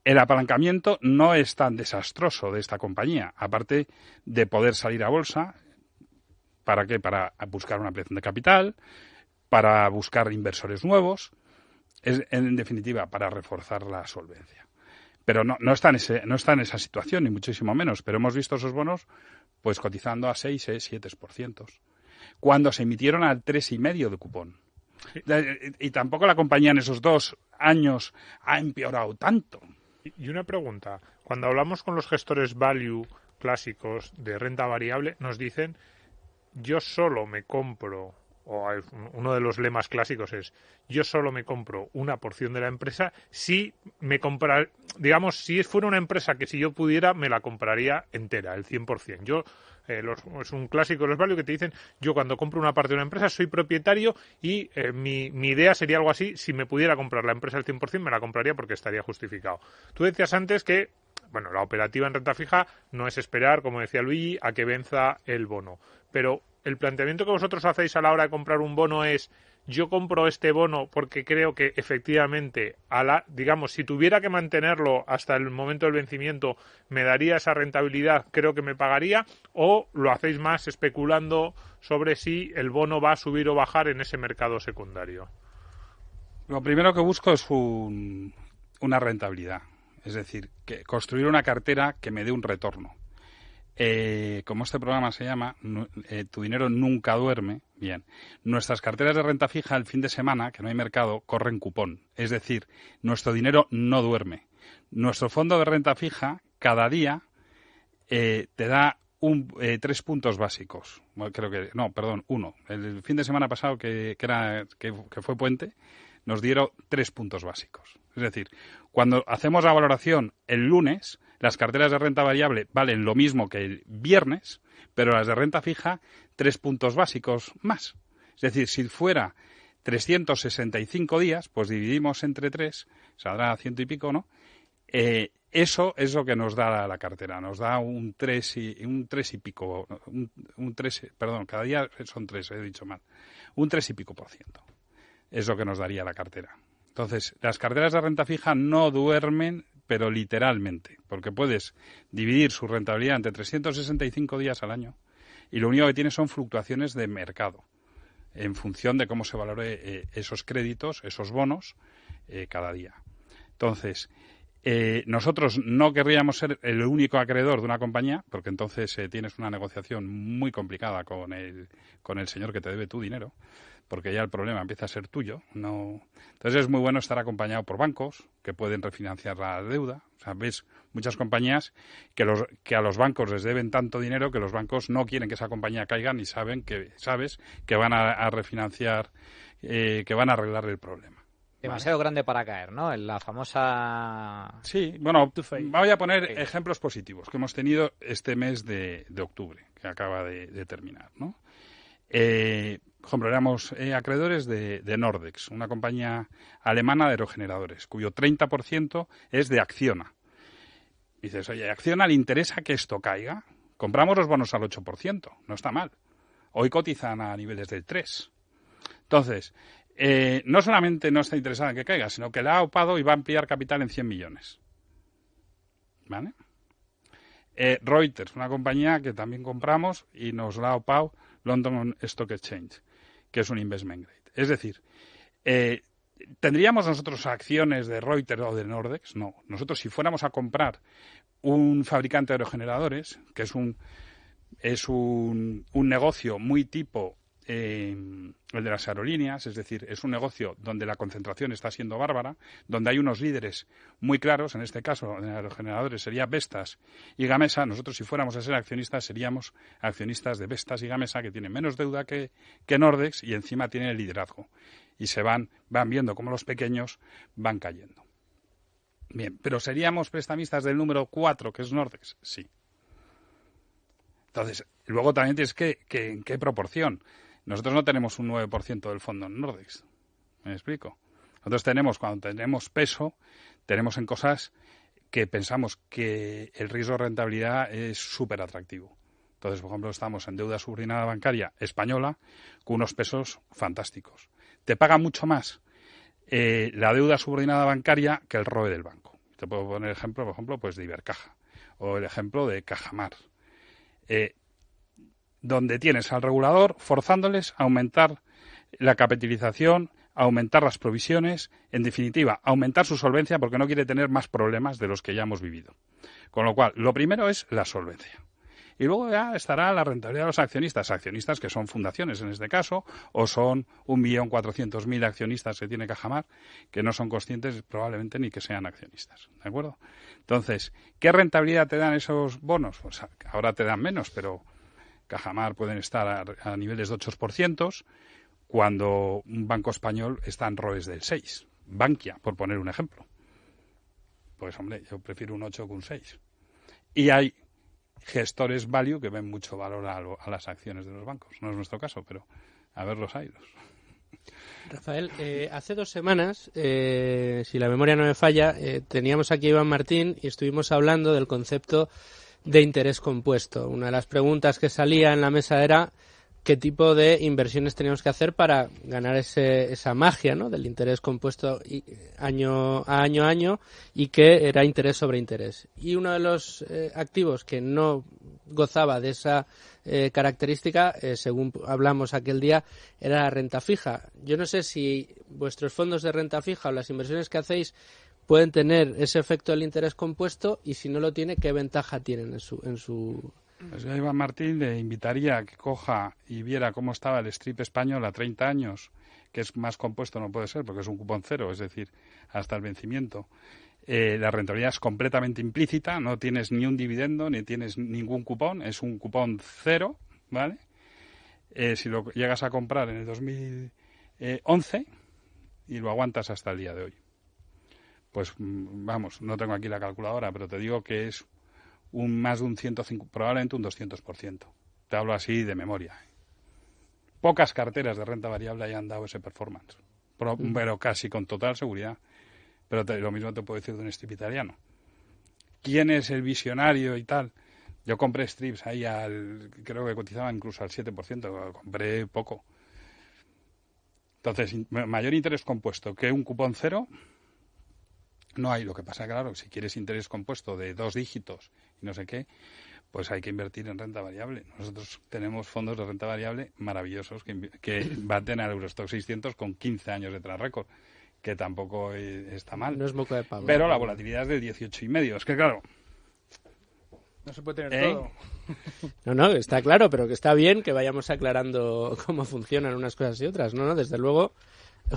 El apalancamiento no es tan desastroso de esta compañía, aparte de poder salir a bolsa. ¿Para qué? Para buscar una ampliación de capital, para buscar inversores nuevos, en definitiva, para reforzar la solvencia. Pero no está en esa situación, ni muchísimo menos. Pero hemos visto esos bonos pues cotizando a 6, 7%. Cuando se emitieron al 3,5% de cupón. Y tampoco la compañía en esos 2 años ha empeorado tanto. Y una pregunta. Cuando hablamos con los gestores value clásicos de renta variable, nos dicen, yo solo me compro, o uno de los lemas clásicos es, yo solo me compro una porción de la empresa si me comprar, digamos, si fuera una empresa que si yo pudiera me la compraría entera, el 100%. Es un clásico de los value que te dicen, yo cuando compro una parte de una empresa soy propietario y mi idea sería algo así, si me pudiera comprar la empresa al 100% me la compraría porque estaría justificado. Tú decías antes que, bueno, la operativa en renta fija no es esperar, como decía Luigi, a que venza el bono, pero el planteamiento que vosotros hacéis a la hora de comprar un bono es, yo compro este bono porque creo que efectivamente, digamos, si tuviera que mantenerlo hasta el momento del vencimiento, me daría esa rentabilidad, creo que me pagaría, o lo hacéis más especulando sobre si el bono va a subir o bajar en ese mercado secundario. Lo primero que busco es una rentabilidad, es decir, que construir una cartera que me dé un retorno. Como este programa se llama Tu dinero nunca duerme, bien, nuestras carteras de renta fija el fin de semana, que no hay mercado, corren cupón. Es decir, nuestro dinero no duerme. Nuestro fondo de renta fija cada día te da 3 puntos básicos. Uno. El fin de semana pasado, que fue puente, nos dieron 3 puntos básicos. Es decir, cuando hacemos la valoración el lunes, las carteras de renta variable valen lo mismo que el viernes, pero las de renta fija 3 puntos básicos más. Es decir, si fuera 365 días, pues dividimos entre 3, saldrá 100 y pico, ¿no? Eso es lo que nos da la cartera, nos da un 3 y pico, cada día son 3, he dicho mal, un 3 y pico %. Es lo que nos daría la cartera. Entonces, las carteras de renta fija no duermen, pero literalmente, porque puedes dividir su rentabilidad entre 365 días al año y lo único que tienes son fluctuaciones de mercado en función de cómo se valore esos créditos, esos bonos, cada día. Entonces, nosotros no querríamos ser el único acreedor de una compañía, porque entonces tienes una negociación muy complicada con el señor que te debe tu dinero, porque ya el problema empieza a ser tuyo. No. Entonces es muy bueno estar acompañado por bancos que pueden refinanciar la deuda. O sea, ves muchas compañías que a los bancos les deben tanto dinero que los bancos no quieren que esa compañía caiga y sabes que van a refinanciar, que van a arreglar el problema. Demasiado grande para caer, ¿no? En la famosa... Sí, bueno, voy a poner ejemplos positivos que hemos tenido este mes de octubre, que acaba de terminar, ¿no? Por ejemplo, éramos acreedores de Nordex, una compañía alemana de aerogeneradores, cuyo 30% es de Acciona. Dices, oye, ¿a Acciona le interesa que esto caiga? Compramos los bonos al 8%, no está mal. Hoy cotizan a niveles del 3%. Entonces, no solamente no está interesada en que caiga, sino que la ha opado y va a ampliar capital en 100 millones. ¿Vale? Reuters, una compañía que también compramos y nos la ha opado London Stock Exchange, que es un investment grade. Es decir, ¿tendríamos nosotros acciones de Reuters o de Nordex? No. Nosotros, si fuéramos a comprar un fabricante de aerogeneradores, que es un negocio muy tipo el de las aerolíneas, es decir, es un negocio donde la concentración está siendo bárbara, donde hay unos líderes muy claros, en este caso en aerogeneradores sería Vestas y Gamesa. Nosotros, si fuéramos a ser accionistas, seríamos accionistas de Vestas y Gamesa, que tienen menos deuda que Nordex y encima tienen el liderazgo. Y se van viendo cómo los pequeños van cayendo. Bien, pero ¿seríamos prestamistas del número 4, que es Nordex? Sí. Entonces, luego también tienes que ¿en qué proporción? Nosotros no tenemos un 9% del fondo en Nordex. ¿Me explico? Nosotros cuando tenemos peso, tenemos en cosas que pensamos que el riesgo de rentabilidad es súper atractivo. Entonces, por ejemplo, estamos en deuda subordinada bancaria española con unos pesos fantásticos. Te paga mucho más la deuda subordinada bancaria que el ROE del banco. Te puedo poner el ejemplo, por ejemplo, pues de Ibercaja o el ejemplo de Cajamar, donde tienes al regulador forzándoles a aumentar la capitalización, a aumentar las provisiones, en definitiva, a aumentar su solvencia porque no quiere tener más problemas de los que ya hemos vivido. Con lo cual, lo primero es la solvencia. Y luego ya estará la rentabilidad de los accionistas que son fundaciones en este caso, o son 1.400.000 accionistas que tiene Cajamar, que no son conscientes probablemente ni que sean accionistas, ¿de acuerdo? Entonces, ¿qué rentabilidad te dan esos bonos? Pues ahora te dan menos, pero Cajamar pueden estar a niveles de 8%, cuando un banco español está en ROEs del 6%. Bankia, por poner un ejemplo. Pues hombre, yo prefiero un 8 que un 6. Y hay gestores value que ven mucho valor a las acciones de los bancos. No es nuestro caso, pero a ver los haylos. Rafael, hace 2 semanas, si la memoria no me falla, teníamos aquí a Iván Martín y estuvimos hablando del concepto de interés compuesto. Una de las preguntas que salía en la mesa era qué tipo de inversiones teníamos que hacer para ganar esa magia, ¿no?, del interés compuesto año a año y que era interés sobre interés. Y uno de los activos que no gozaba de esa característica, según hablamos aquel día, era la renta fija. Yo no sé si vuestros fondos de renta fija o las inversiones que hacéis pueden tener ese efecto del interés compuesto, y si no lo tiene, ¿qué ventaja tienen en su Pues yo a Iván Martín le invitaría a que coja y viera cómo estaba el strip español a 30 años, que es más compuesto no puede ser porque es un cupón cero, es decir, hasta el vencimiento. La rentabilidad es completamente implícita, no tienes ni un dividendo ni tienes ningún cupón, es un cupón cero, ¿vale? Si lo llegas a comprar en el 2011 y lo aguantas hasta el día de hoy. Pues vamos, no tengo aquí la calculadora, pero te digo que es más de un 150, probablemente un 200%. Te hablo así de memoria. Pocas carteras de renta variable hayan dado ese performance, pero casi con total seguridad. Pero lo mismo te puedo decir de un strip italiano. ¿Quién es el visionario y tal? Yo compré strips ahí creo que cotizaban incluso al 7%, compré poco. Entonces, mayor interés compuesto que un cupón cero no hay. Lo que pasa, claro, si quieres interés compuesto de 2 dígitos y no sé qué, pues hay que invertir en renta variable. Nosotros tenemos fondos de renta variable maravillosos que baten al Eurostock 600 con 15 años de track record, que tampoco está mal. No es moco de pavo. Pero la volatilidad es del 18,5. Es que, claro, no se puede tener todo. No, está claro, pero que está bien que vayamos aclarando cómo funcionan unas cosas y otras. No, desde luego,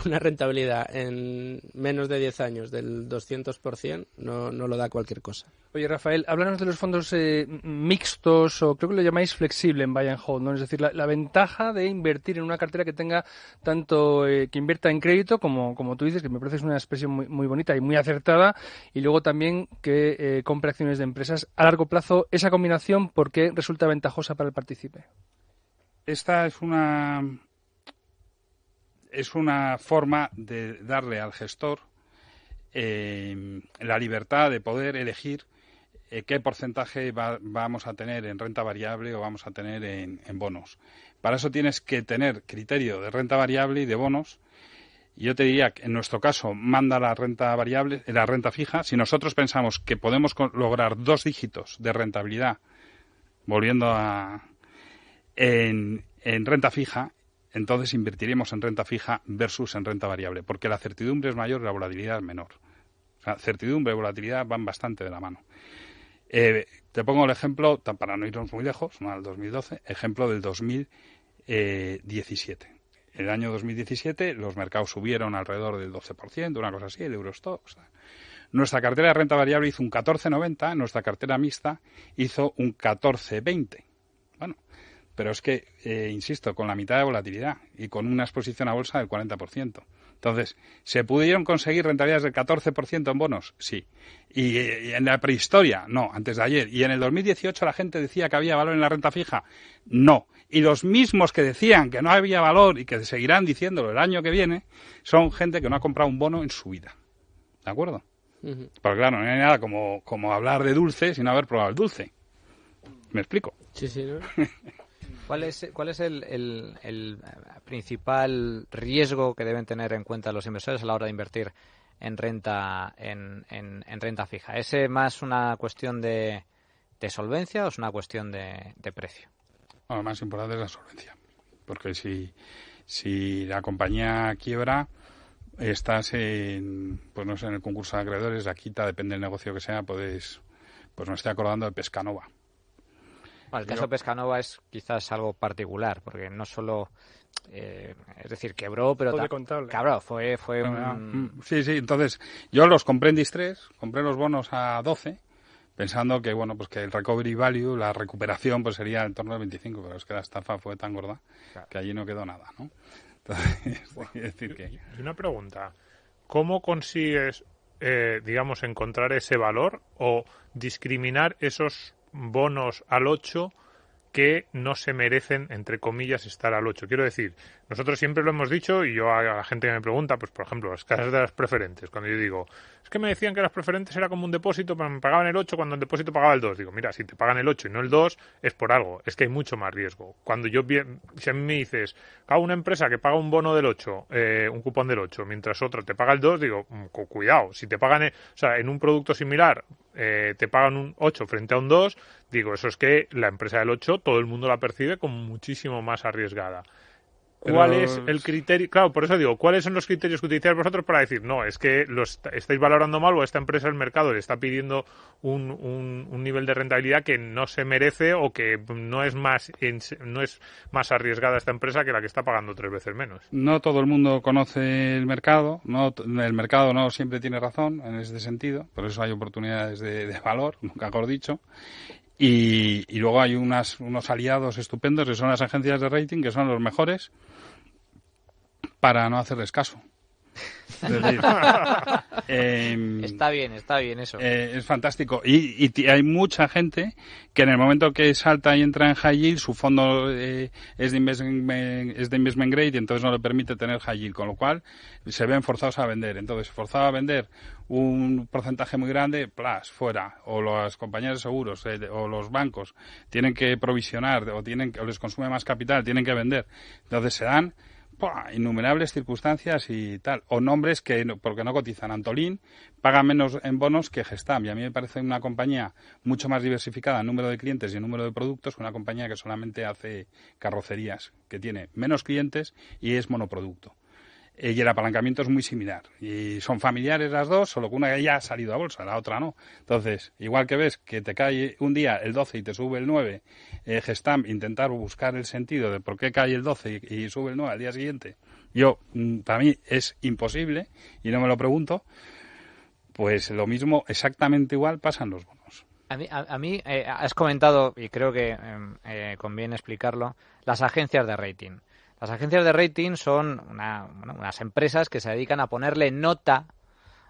una rentabilidad en menos de 10 años del 200% no lo da cualquier cosa. Oye, Rafael, háblanos de los fondos mixtos, o creo que lo llamáis flexible en buy and hold, ¿no? Es decir, la ventaja de invertir en una cartera que tenga tanto que invierta en crédito, como tú dices, que me parece una expresión muy, muy bonita y muy acertada, y luego también que compre acciones de empresas a largo plazo. Esa combinación, ¿por qué resulta ventajosa para el partícipe? Esta es una forma de darle al gestor la libertad de poder elegir qué porcentaje vamos a tener en renta variable o vamos a tener en bonos. Para eso tienes que tener criterio de renta variable y de bonos. Y yo te diría que en nuestro caso manda la renta variable, la renta fija. Si nosotros pensamos que podemos lograr 2 dígitos de rentabilidad volviendo en renta fija, entonces invertiremos en renta fija versus en renta variable, porque la certidumbre es mayor y la volatilidad es menor. O sea, certidumbre y volatilidad van bastante de la mano. Te pongo el ejemplo, para no irnos muy lejos, no al 2012, ejemplo del 2017. El año 2017 los mercados subieron alrededor del 12%, una cosa así, el Eurostock. O sea, nuestra cartera de renta variable hizo un 14,90, nuestra cartera mixta hizo un 14,20. Bueno, pero es que, insisto, con la mitad de volatilidad y con una exposición a bolsa del 40%. Entonces, ¿se pudieron conseguir rentabilidades del 14% en bonos? Sí. ¿Y en la prehistoria? No, antes de ayer. ¿Y en el 2018 la gente decía que había valor en la renta fija? No. Y los mismos que decían que no había valor y que seguirán diciéndolo el año que viene son gente que no ha comprado un bono en su vida. ¿De acuerdo? Porque claro, no hay nada como hablar de dulce sin haber probado el dulce. ¿Me explico? Sí, ¿no? ¿Cuál es el principal riesgo que deben tener en cuenta los inversores a la hora de invertir en renta fija? ¿Es más una cuestión de solvencia o es una cuestión de precio? Lo más importante es la solvencia, porque si la compañía quiebra, estás en el concurso de acreedores, la quita, depende del negocio que sea, pues me estoy acordando de Pescanova. Bueno, el caso de Pescanova es quizás algo particular, porque no solo, es decir, quebró, pero cabrón, fue Sí, entonces yo los compré en distress, compré los bonos a 12, pensando que pues que el recovery value, la recuperación, pues sería en torno al 25, pero es que la estafa fue tan gorda que allí no quedó nada, ¿no? Entonces, decir que... Y una pregunta, ¿cómo consigues, digamos, encontrar ese valor o discriminar esos bonos al 8 que no se merecen, entre comillas, estar al 8? Quiero decir, nosotros siempre lo hemos dicho, y yo a la gente que me pregunta, pues por ejemplo, las casas de las preferentes, cuando yo digo, es que me decían que las preferentes era como un depósito, pero me pagaban el 8 cuando el depósito pagaba el 2. Digo, mira, si te pagan el 8 y no el 2, es por algo, es que hay mucho más riesgo. Si a mí me dices, una empresa que paga un bono del 8, un cupón del 8, mientras otra te paga el 2, digo, cuidado, si te pagan, en un producto similar, te pagan un 8 frente a un 2, digo, eso es que la empresa del 8 todo el mundo la percibe como muchísimo más arriesgada. ¿Cuál es el criterio? Claro, por eso digo, ¿cuáles son los criterios que utilizáis vosotros para decir, no, es que estáis valorando mal o a esta empresa el mercado le está pidiendo un nivel de rentabilidad que no se merece o que no es más arriesgada esta empresa que la que está pagando 3 veces menos? No todo el mundo conoce el mercado, el mercado no siempre tiene razón en ese sentido, por eso hay oportunidades de valor, nunca mejor dicho. Y luego hay unos aliados estupendos que son las agencias de rating, que son los mejores para no hacerles caso. Es decir, está bien eso. Es fantástico. Y hay mucha gente que en el momento que salta y entra en high yield, su fondo es de investment grade y entonces no le permite tener high yield, con lo cual se ven forzados a vender. Entonces, forzado a vender un porcentaje muy grande, fuera. O las compañías de seguros o los bancos tienen que provisionar o les consume más capital, tienen que vender. Entonces se dan innumerables circunstancias y tal, o nombres que porque no cotizan. Antolín paga menos en bonos que Gestamp, y a mí me parece una compañía mucho más diversificada en número de clientes y en número de productos que una compañía que solamente hace carrocerías, que tiene menos clientes y es monoproducto. Y el apalancamiento es muy similar. Y son familiares las dos, solo que una ya ha salido a bolsa, la otra no. Entonces, igual que ves que te cae un día el 12 y te sube el 9, Gestamp, intentar buscar el sentido de por qué cae el 12 y sube el 9 al día siguiente, para mí es imposible y no me lo pregunto. Pues lo mismo, exactamente igual, pasan los bonos. A mí has comentado, y creo que conviene explicarlo, las agencias de rating. Las agencias de rating son unas empresas que se dedican a ponerle nota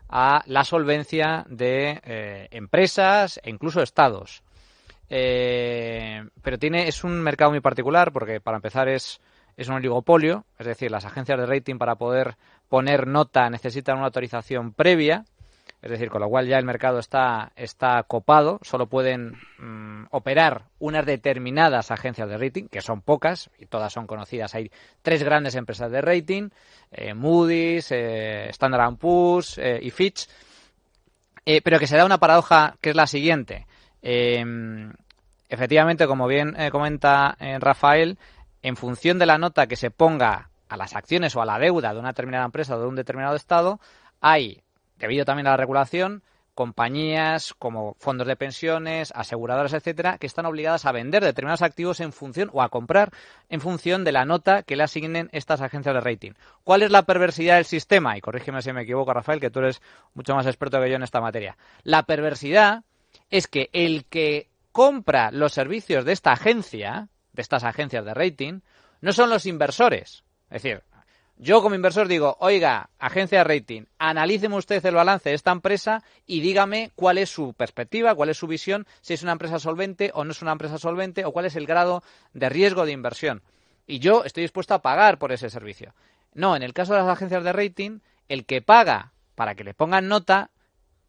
a la solvencia de empresas e incluso estados. Pero es un mercado muy particular porque, para empezar, es un oligopolio. Es decir, las agencias de rating, para poder poner nota, necesitan una autorización previa. Es decir, con lo cual ya el mercado está copado. Solo pueden operar unas determinadas agencias de rating, que son pocas y todas son conocidas. Hay 3 grandes empresas de rating, Moody's, Standard & Poor's y Fitch. Pero que se da una paradoja, que es la siguiente. Efectivamente, como bien comenta Rafael, en función de la nota que se ponga a las acciones o a la deuda de una determinada empresa o de un determinado estado, hay, debido también a la regulación, compañías como fondos de pensiones, aseguradoras, etcétera, que están obligadas a vender determinados activos en función o a comprar en función de la nota que le asignen estas agencias de rating. ¿Cuál es la perversidad del sistema? Y corrígeme si me equivoco, Rafael, que tú eres mucho más experto que yo en esta materia. La perversidad es que el que compra los servicios de esta agencia, de estas agencias de rating, no son los inversores. Es decir, yo como inversor digo, oiga, agencia de rating, analíceme usted el balance de esta empresa y dígame cuál es su perspectiva, cuál es su visión, si es una empresa solvente o no es una empresa solvente, o cuál es el grado de riesgo de inversión. Y yo estoy dispuesto a pagar por ese servicio. No, en el caso de las agencias de rating, el que paga para que le pongan nota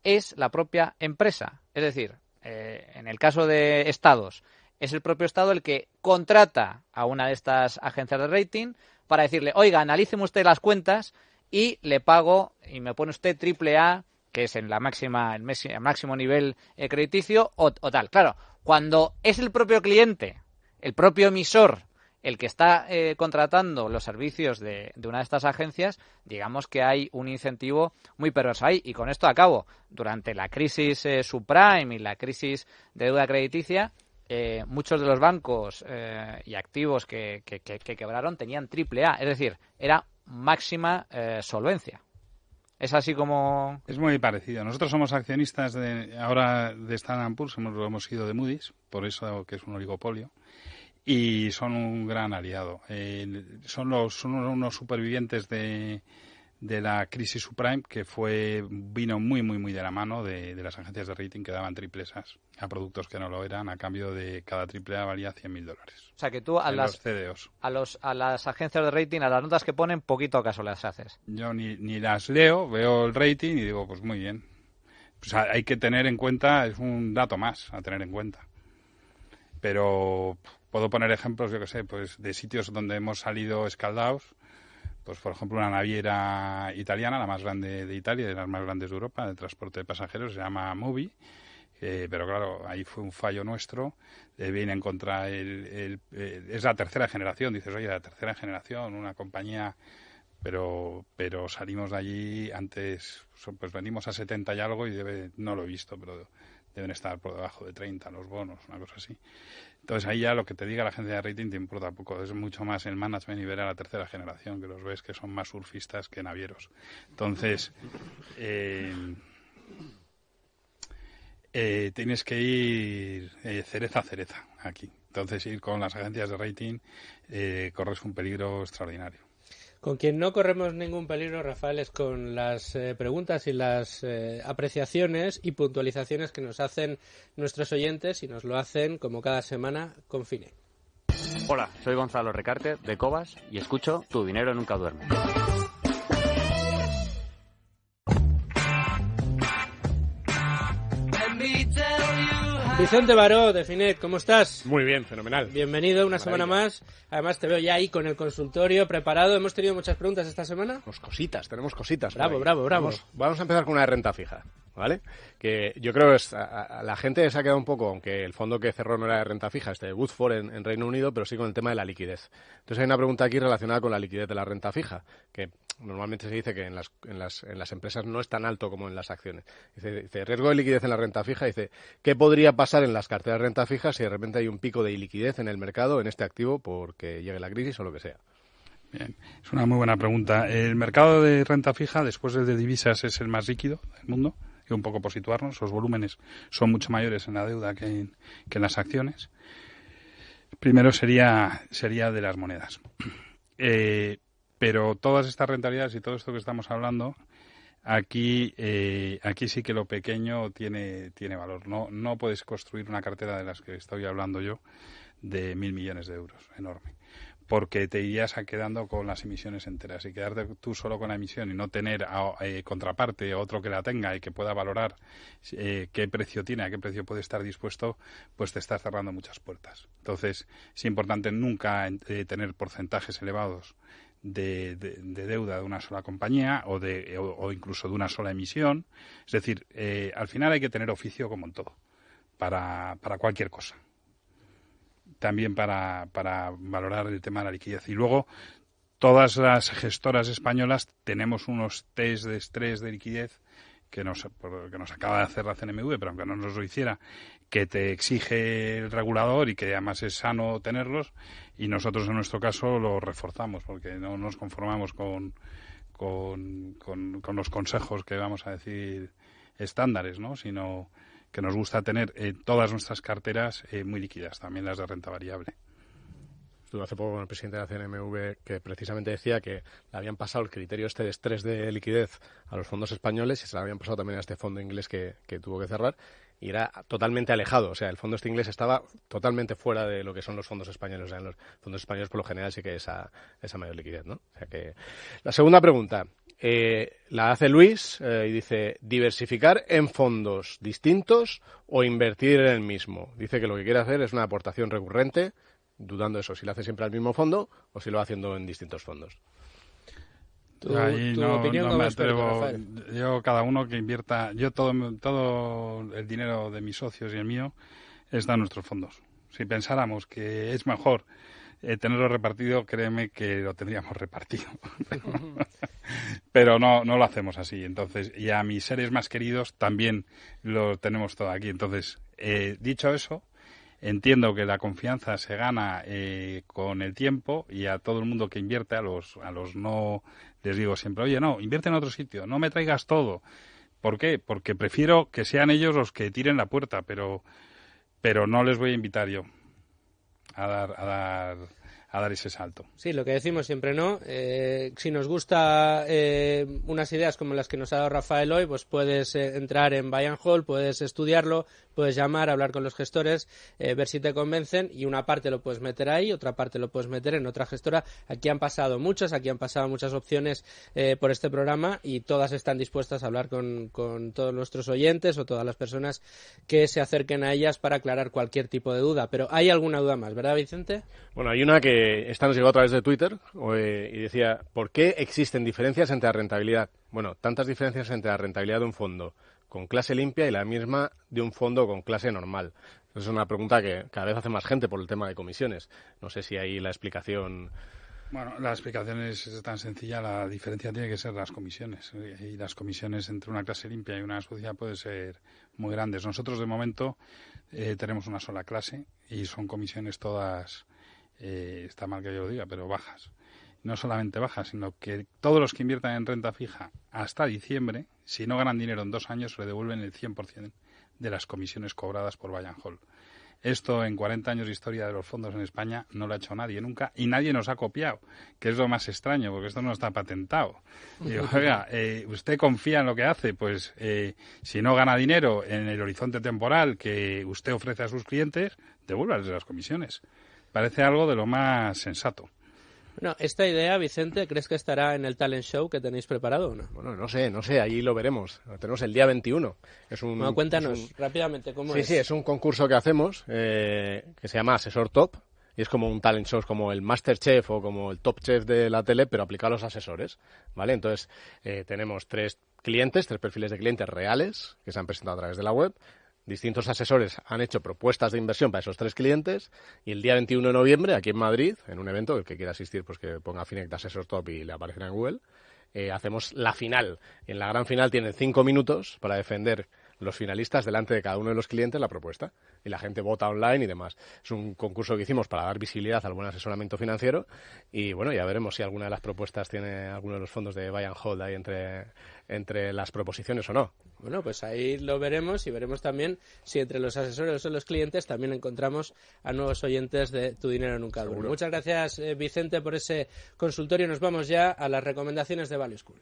es la propia empresa. Es decir, en el caso de estados, es el propio estado el que contrata a una de estas agencias de rating para decirle, oiga, analíceme usted las cuentas y le pago y me pone usted AAA, que es en la máxima, el máximo nivel crediticio o tal. Claro, cuando es el propio cliente, el propio emisor, el que está contratando los servicios de una de estas agencias, digamos que hay un incentivo muy perverso ahí. Y con esto acabo. Durante la crisis subprime y la crisis de deuda crediticia, muchos de los bancos y activos que quebraron tenían AAA, es decir, era máxima solvencia. ¿Es así como...? Es muy parecido. Nosotros somos accionistas ahora de Standard & Poor's, hemos sido de Moody's, por eso que es un oligopolio, y son un gran aliado. Son unos supervivientes de la crisis subprime, que vino muy de la mano de las agencias de rating que daban triples a productos que no lo eran, a cambio de cada triple A valía $100.000. O sea que tú a las CDOs. a las agencias de rating, a las notas que ponen, poquito caso las haces. Yo ni las leo, veo el rating y digo, pues muy bien. Pues hay que tener en cuenta, es un dato más a tener en cuenta. Pero puedo poner ejemplos, yo que sé, pues de sitios donde hemos salido escaldados. Pues, por ejemplo, una naviera italiana, la más grande de Italia, de las más grandes de Europa, de transporte de pasajeros, se llama Movi. Pero claro, ahí fue un fallo nuestro. Viene en contra es la tercera generación. Dices, oye, la tercera generación, una compañía... Pero salimos de allí antes, pues venimos a 70 y algo y no lo he visto, pero deben estar por debajo de 30 los bonos, una cosa así. Entonces ahí ya lo que te diga la agencia de rating te importa poco, es mucho más el management y ver a la tercera generación, que los ves que son más surfistas que navieros. Entonces tienes que ir cereza a cereza aquí. Entonces ir con las agencias de rating corres un peligro extraordinario. Con quien no corremos ningún peligro, Rafael, es con las preguntas y las apreciaciones y puntualizaciones que nos hacen nuestros oyentes, y nos lo hacen, como cada semana, con Fine. Hola, soy Gonzalo Recarte, de Cobas, y escucho Tu Dinero Nunca Duerme. Vicente Baró, de Finet, ¿cómo estás? Muy bien, fenomenal. Bienvenido una semana más. Además te veo ya ahí con el consultorio preparado. Hemos tenido muchas preguntas esta semana. Tenemos cositas. Bravo. Vamos a empezar con una de renta fija, ¿vale? Que yo creo que la gente se ha quedado un poco, aunque el fondo que cerró no era de renta fija, de Woodford en Reino Unido, pero sí con el tema de la liquidez. Entonces hay una pregunta aquí relacionada con la liquidez de la renta fija, que normalmente se dice que en las empresas no es tan alto como en las acciones. Dice riesgo de liquidez en la renta fija. Dice, ¿qué podría pasar en las carteras de renta fija si de repente hay un pico de iliquidez en el mercado, en este activo, porque llegue la crisis o lo que sea? Bien, es una muy buena pregunta. El mercado de renta fija, después del de divisas, es el más líquido del mundo. Y un poco por situarnos, los volúmenes son mucho mayores en la deuda que en las acciones. Primero sería de las monedas. Pero todas estas rentabilidades y todo esto que estamos hablando, aquí sí que lo pequeño tiene valor. No puedes construir una cartera de las que estoy hablando yo de 1.000 millones de euros, enorme, porque te irías quedando con las emisiones enteras, y quedarte tú solo con la emisión y no tener contraparte, otro que la tenga y que pueda valorar qué precio tiene, a qué precio puede estar dispuesto, pues te estás cerrando muchas puertas. Entonces es importante nunca tener porcentajes elevados de deuda de una sola compañía o incluso de una sola emisión. Es decir, al final hay que tener oficio, como en todo, para cualquier cosa. También para valorar el tema de la liquidez. Y luego, todas las gestoras españolas tenemos unos test de estrés de liquidez que nos acaba de hacer la CNMV, pero aunque no nos lo hiciera, que te exige el regulador y que además es sano tenerlos, y nosotros en nuestro caso lo reforzamos porque no nos conformamos con los consejos que vamos a decir estándares, ¿no? Sino que nos gusta tener todas nuestras carteras muy líquidas, también las de renta variable. Estuve hace poco con el presidente de la CNMV, que precisamente decía que le habían pasado el criterio de estrés de liquidez a los fondos españoles y se lo habían pasado también a este fondo inglés que tuvo que cerrar, y era totalmente alejado. O sea, el fondo inglés estaba totalmente fuera de lo que son los fondos españoles. O sea, en los fondos españoles por lo general sí que esa mayor liquidez, ¿no? O sea que... La segunda pregunta. La hace Luis y dice, diversificar en fondos distintos o invertir en el mismo. Dice que lo que quiere hacer es una aportación recurrente, dudando eso, si lo hace siempre al mismo fondo o si lo va haciendo en distintos fondos. ¿Tu opinión como experto, Rafael? Yo, cada uno que invierta, yo todo el dinero de mis socios y el mío está en nuestros fondos. Si pensáramos que es mejor tenerlo repartido, créeme que lo tendríamos repartido. Pero no lo hacemos así. Entonces, y a mis seres más queridos también lo tenemos todo aquí. Entonces, dicho eso, entiendo que la confianza se gana con el tiempo, y a todo el mundo que invierte, a los no, les digo siempre, oye, no, invierte en otro sitio, no me traigas todo. ¿Por qué? Porque prefiero que sean ellos los que tiren la puerta, pero no les voy a invitar yo a dar ese salto. Sí, lo que decimos siempre, ¿no? Si nos gusta unas ideas como las que nos ha dado Rafael hoy, pues puedes entrar en Buy and Hold, puedes estudiarlo, puedes llamar, hablar con los gestores, ver si te convencen, y una parte lo puedes meter ahí, otra parte lo puedes meter en otra gestora. Aquí han pasado muchas opciones por este programa, y todas están dispuestas a hablar con todos nuestros oyentes o todas las personas que se acerquen a ellas para aclarar cualquier tipo de duda. Pero hay alguna duda más, ¿verdad, Vicente? Bueno, hay una que esta nos llegó a través de Twitter y decía, ¿por qué existen diferencias entre la rentabilidad? Bueno, tantas diferencias entre la rentabilidad de un fondo con clase limpia y la misma de un fondo con clase normal. Es una pregunta que cada vez hace más gente por el tema de comisiones. No sé si ahí la explicación... Bueno, la explicación es tan sencilla. La diferencia tiene que ser las comisiones. Y las comisiones entre una clase limpia y una sucia pueden ser muy grandes. Nosotros, de momento, tenemos una sola clase y son comisiones todas... está mal que yo lo diga, pero bajas. No solamente bajas, sino que todos los que inviertan en renta fija hasta diciembre, si no ganan dinero en 2 años, le devuelven el 100% de las comisiones cobradas por Buy and Hold. Esto, en 40 años de historia de los fondos en España, no lo ha hecho nadie nunca, y nadie nos ha copiado, que es lo más extraño, porque esto no está patentado. Digo, oiga, ¿usted confía en lo que hace? Pues si no gana dinero en el horizonte temporal que usted ofrece a sus clientes, devuélvales las comisiones. Parece algo de lo más sensato. Bueno, esta idea, Vicente, ¿crees que estará en el talent show que tenéis preparado o no? Bueno, no sé, ahí lo veremos. Lo tenemos el día 21. Bueno, cuéntanos rápidamente cómo es. Sí, es un concurso que hacemos que se llama Asesor Top, y es como un talent show, como el Masterchef o como el Top Chef de la tele, pero aplicado a los asesores, ¿vale? Entonces, tenemos 3 perfiles de clientes reales que se han presentado a través de la web. Distintos asesores han hecho propuestas de inversión para esos 3 clientes, y el día 21 de noviembre, aquí en Madrid, en un evento, el que quiera asistir, pues que ponga Finect Asesor Top y le aparecerá en Google, hacemos la final. En la gran final tienen 5 minutos para defender los finalistas delante de cada uno de los clientes la propuesta, y la gente vota online y demás. Es un concurso que hicimos para dar visibilidad al buen asesoramiento financiero, y bueno, ya veremos si alguna de las propuestas tiene alguno de los fondos de Buy and Hold ahí entre las proposiciones o no. Bueno, pues ahí lo veremos, y veremos también si entre los asesores o los clientes también encontramos a nuevos oyentes de Tu Dinero Nunca Duerme. Muchas gracias, Vicente, por ese consultorio. Nos vamos ya a las recomendaciones de Value School.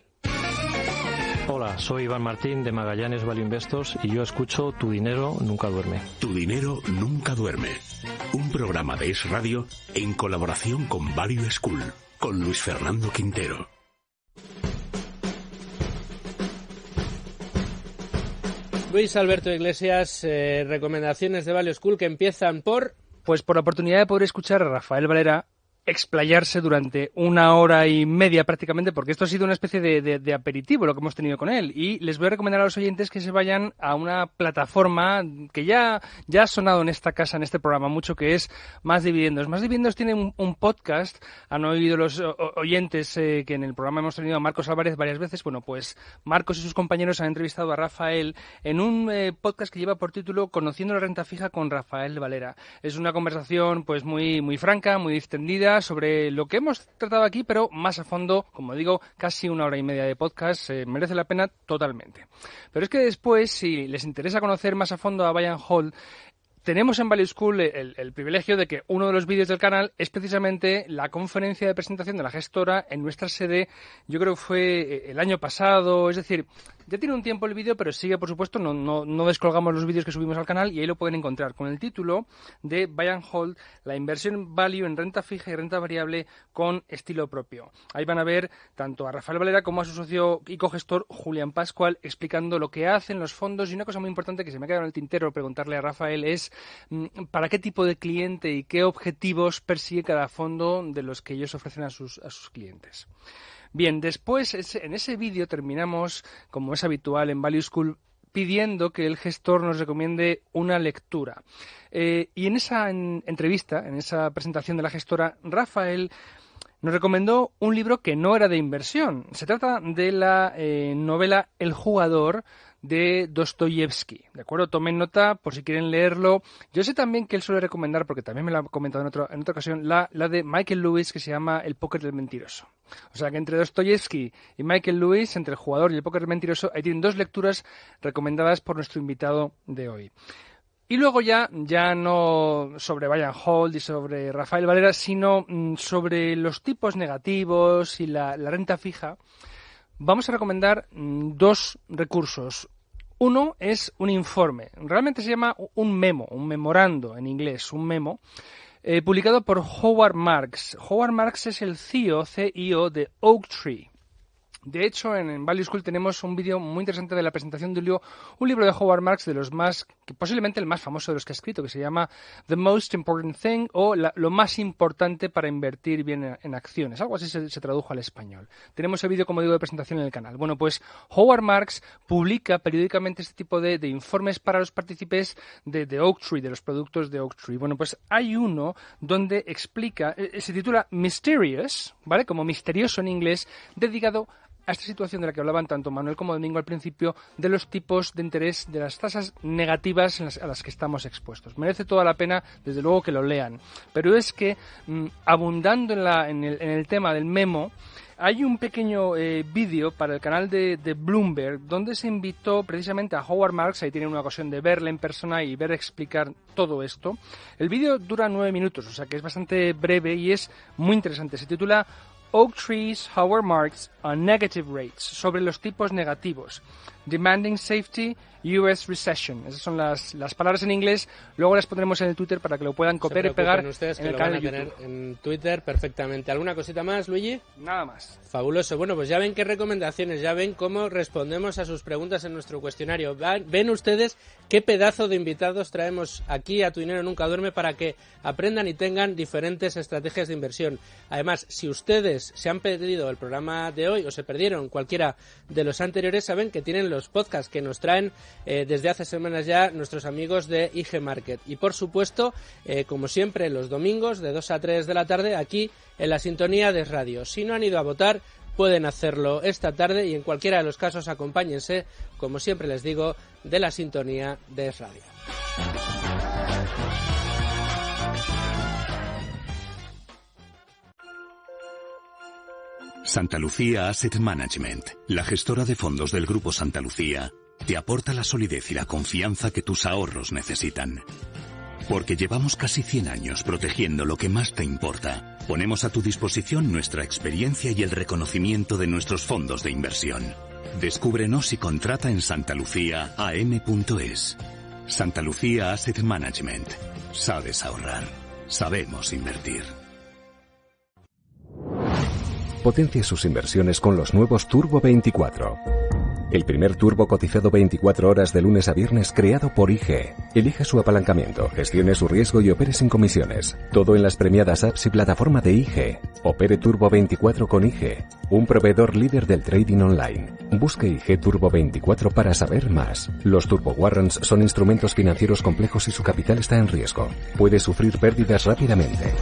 Hola, soy Iván Martín de Magallanes Value Investors, y yo escucho Tu Dinero Nunca Duerme. Tu Dinero Nunca Duerme. Un programa de Es Radio en colaboración con Value School, con Luis Fernando Quintero. Luis Alberto Iglesias, recomendaciones de Value School que empiezan por... Pues por la oportunidad de poder escuchar a Rafael Valera explayarse durante 1 hora y media prácticamente, porque esto ha sido una especie de aperitivo lo que hemos tenido con él, y les voy a recomendar a los oyentes que se vayan a una plataforma que ya ha sonado en esta casa, en este programa mucho, que es Más Dividendos. Más Dividendos tiene un podcast, han oído los oyentes que en el programa hemos tenido a Marcos Álvarez varias veces. Bueno, pues Marcos y sus compañeros han entrevistado a Rafael en un podcast que lleva por título Conociendo la renta fija con Rafael Valera. Es una conversación pues muy franca, muy distendida, sobre lo que hemos tratado aquí, pero más a fondo, como digo, casi 1 hora y media de podcast, merece la pena totalmente. Pero es que después, si les interesa conocer más a fondo a Buy and Hold, tenemos en Value School el privilegio de que uno de los vídeos del canal es precisamente la conferencia de presentación de la gestora en nuestra sede. Yo creo que fue el año pasado, es decir, ya tiene un tiempo el vídeo, pero sigue, por supuesto, no descolgamos los vídeos que subimos al canal y ahí lo pueden encontrar con el título de Buy and Hold, la inversión value en renta fija y renta variable con estilo propio. Ahí van a ver tanto a Rafael Valera como a su socio y cogestor Julián Pascual explicando lo que hacen los fondos, y una cosa muy importante que se me ha quedado en el tintero preguntarle a Rafael es para qué tipo de cliente y qué objetivos persigue cada fondo de los que ellos ofrecen a sus clientes. Bien, después en ese vídeo terminamos, como es habitual en Value School, pidiendo que el gestor nos recomiende una lectura. Y en esa entrevista, en esa presentación de la gestora, Rafael nos recomendó un libro que no era de inversión. Se trata de la novela El jugador de Dostoyevsky. ¿De acuerdo? Tomen nota por si quieren leerlo. Yo sé también que él suele recomendar, porque también me lo ha comentado en otra ocasión, la de Michael Lewis, que se llama El póker del mentiroso. O sea que entre Dostoyevsky y Michael Lewis, entre El jugador y El póker del mentiroso, ahí tienen 2 lecturas recomendadas por nuestro invitado de hoy. Y luego ya no sobre Buy and Hold y sobre Rafael Valera, sino sobre los tipos negativos y la renta fija, vamos a recomendar 2 recursos. Uno es un informe, realmente se llama un memo, un memorando en inglés, un memo, publicado por Howard Marks. Howard Marks es el CIO de Oaktree. De hecho, en Value School tenemos un vídeo muy interesante de la presentación de un libro de Howard Marks, de los que posiblemente el más famoso de los que ha escrito, que se llama The Most Important Thing, o lo más importante para invertir bien en acciones. Algo así se tradujo al español. Tenemos el vídeo, como digo, de presentación en el canal. Bueno, pues Howard Marks publica periódicamente este tipo de informes para los partícipes de Oaktree, de los productos de Oaktree. Bueno, pues hay uno donde explica, se titula Mysterious, ¿vale? Como misterioso en inglés, dedicado a esta situación de la que hablaban tanto Manuel como Domingo al principio, de los tipos de interés, de las tasas negativas a las que estamos expuestos. Merece toda la pena, desde luego, que lo lean. Pero es que, abundando en el tema del memo, hay un pequeño vídeo para el canal de Bloomberg donde se invitó precisamente a Howard Marks. Ahí tienen una ocasión de verle en persona y ver explicar todo esto. El vídeo dura 9 minutos, o sea que es bastante breve y es muy interesante. Se titula Oaktree's Howard Marks on Negative Rates, sobre los tipos negativos. Demanding Safety, US Recession. Esas son las palabras en inglés. Luego las pondremos en el Twitter para que lo puedan copiar y pegar ustedes, en el canal de YouTube. Tener en Twitter perfectamente. ¿Alguna cosita más, Luigi? Nada más. Fabuloso. Bueno, pues ya ven qué recomendaciones, ya ven cómo respondemos a sus preguntas en nuestro cuestionario. Ven ustedes qué pedazo de invitados traemos aquí a Tu Dinero Nunca Duerme para que aprendan y tengan diferentes estrategias de inversión. Además, si ustedes se han perdido el programa de hoy o se perdieron cualquiera de los anteriores, saben que tienen los podcasts que nos traen desde hace semanas ya nuestros amigos de IG Market. Y por supuesto, como siempre, los domingos de 2 a 3 de la tarde aquí en la sintonía de Radio. Si no han ido a votar, pueden hacerlo esta tarde y en cualquiera de los casos acompáñense, como siempre les digo, de la sintonía de Radio. Santa Lucía Asset Management, la gestora de fondos del Grupo Santa Lucía, te aporta la solidez y la confianza que tus ahorros necesitan. Porque llevamos casi 100 años protegiendo lo que más te importa. Ponemos a tu disposición nuestra experiencia y el reconocimiento de nuestros fondos de inversión. Descúbrenos y contrata en santaluciaam.es. Santa Lucía Asset Management. Sabes ahorrar. Sabemos invertir. Potencia sus inversiones con los nuevos Turbo 24. El primer turbo cotizado 24 horas de lunes a viernes creado por IG. Elige su apalancamiento, gestione su riesgo y opere sin comisiones. Todo en las premiadas apps y plataforma de IG. Opere Turbo 24 con IG, un proveedor líder del trading online. Busque IG Turbo 24 para saber más. Los Turbo Warrants son instrumentos financieros complejos y su capital está en riesgo. Puede sufrir pérdidas rápidamente.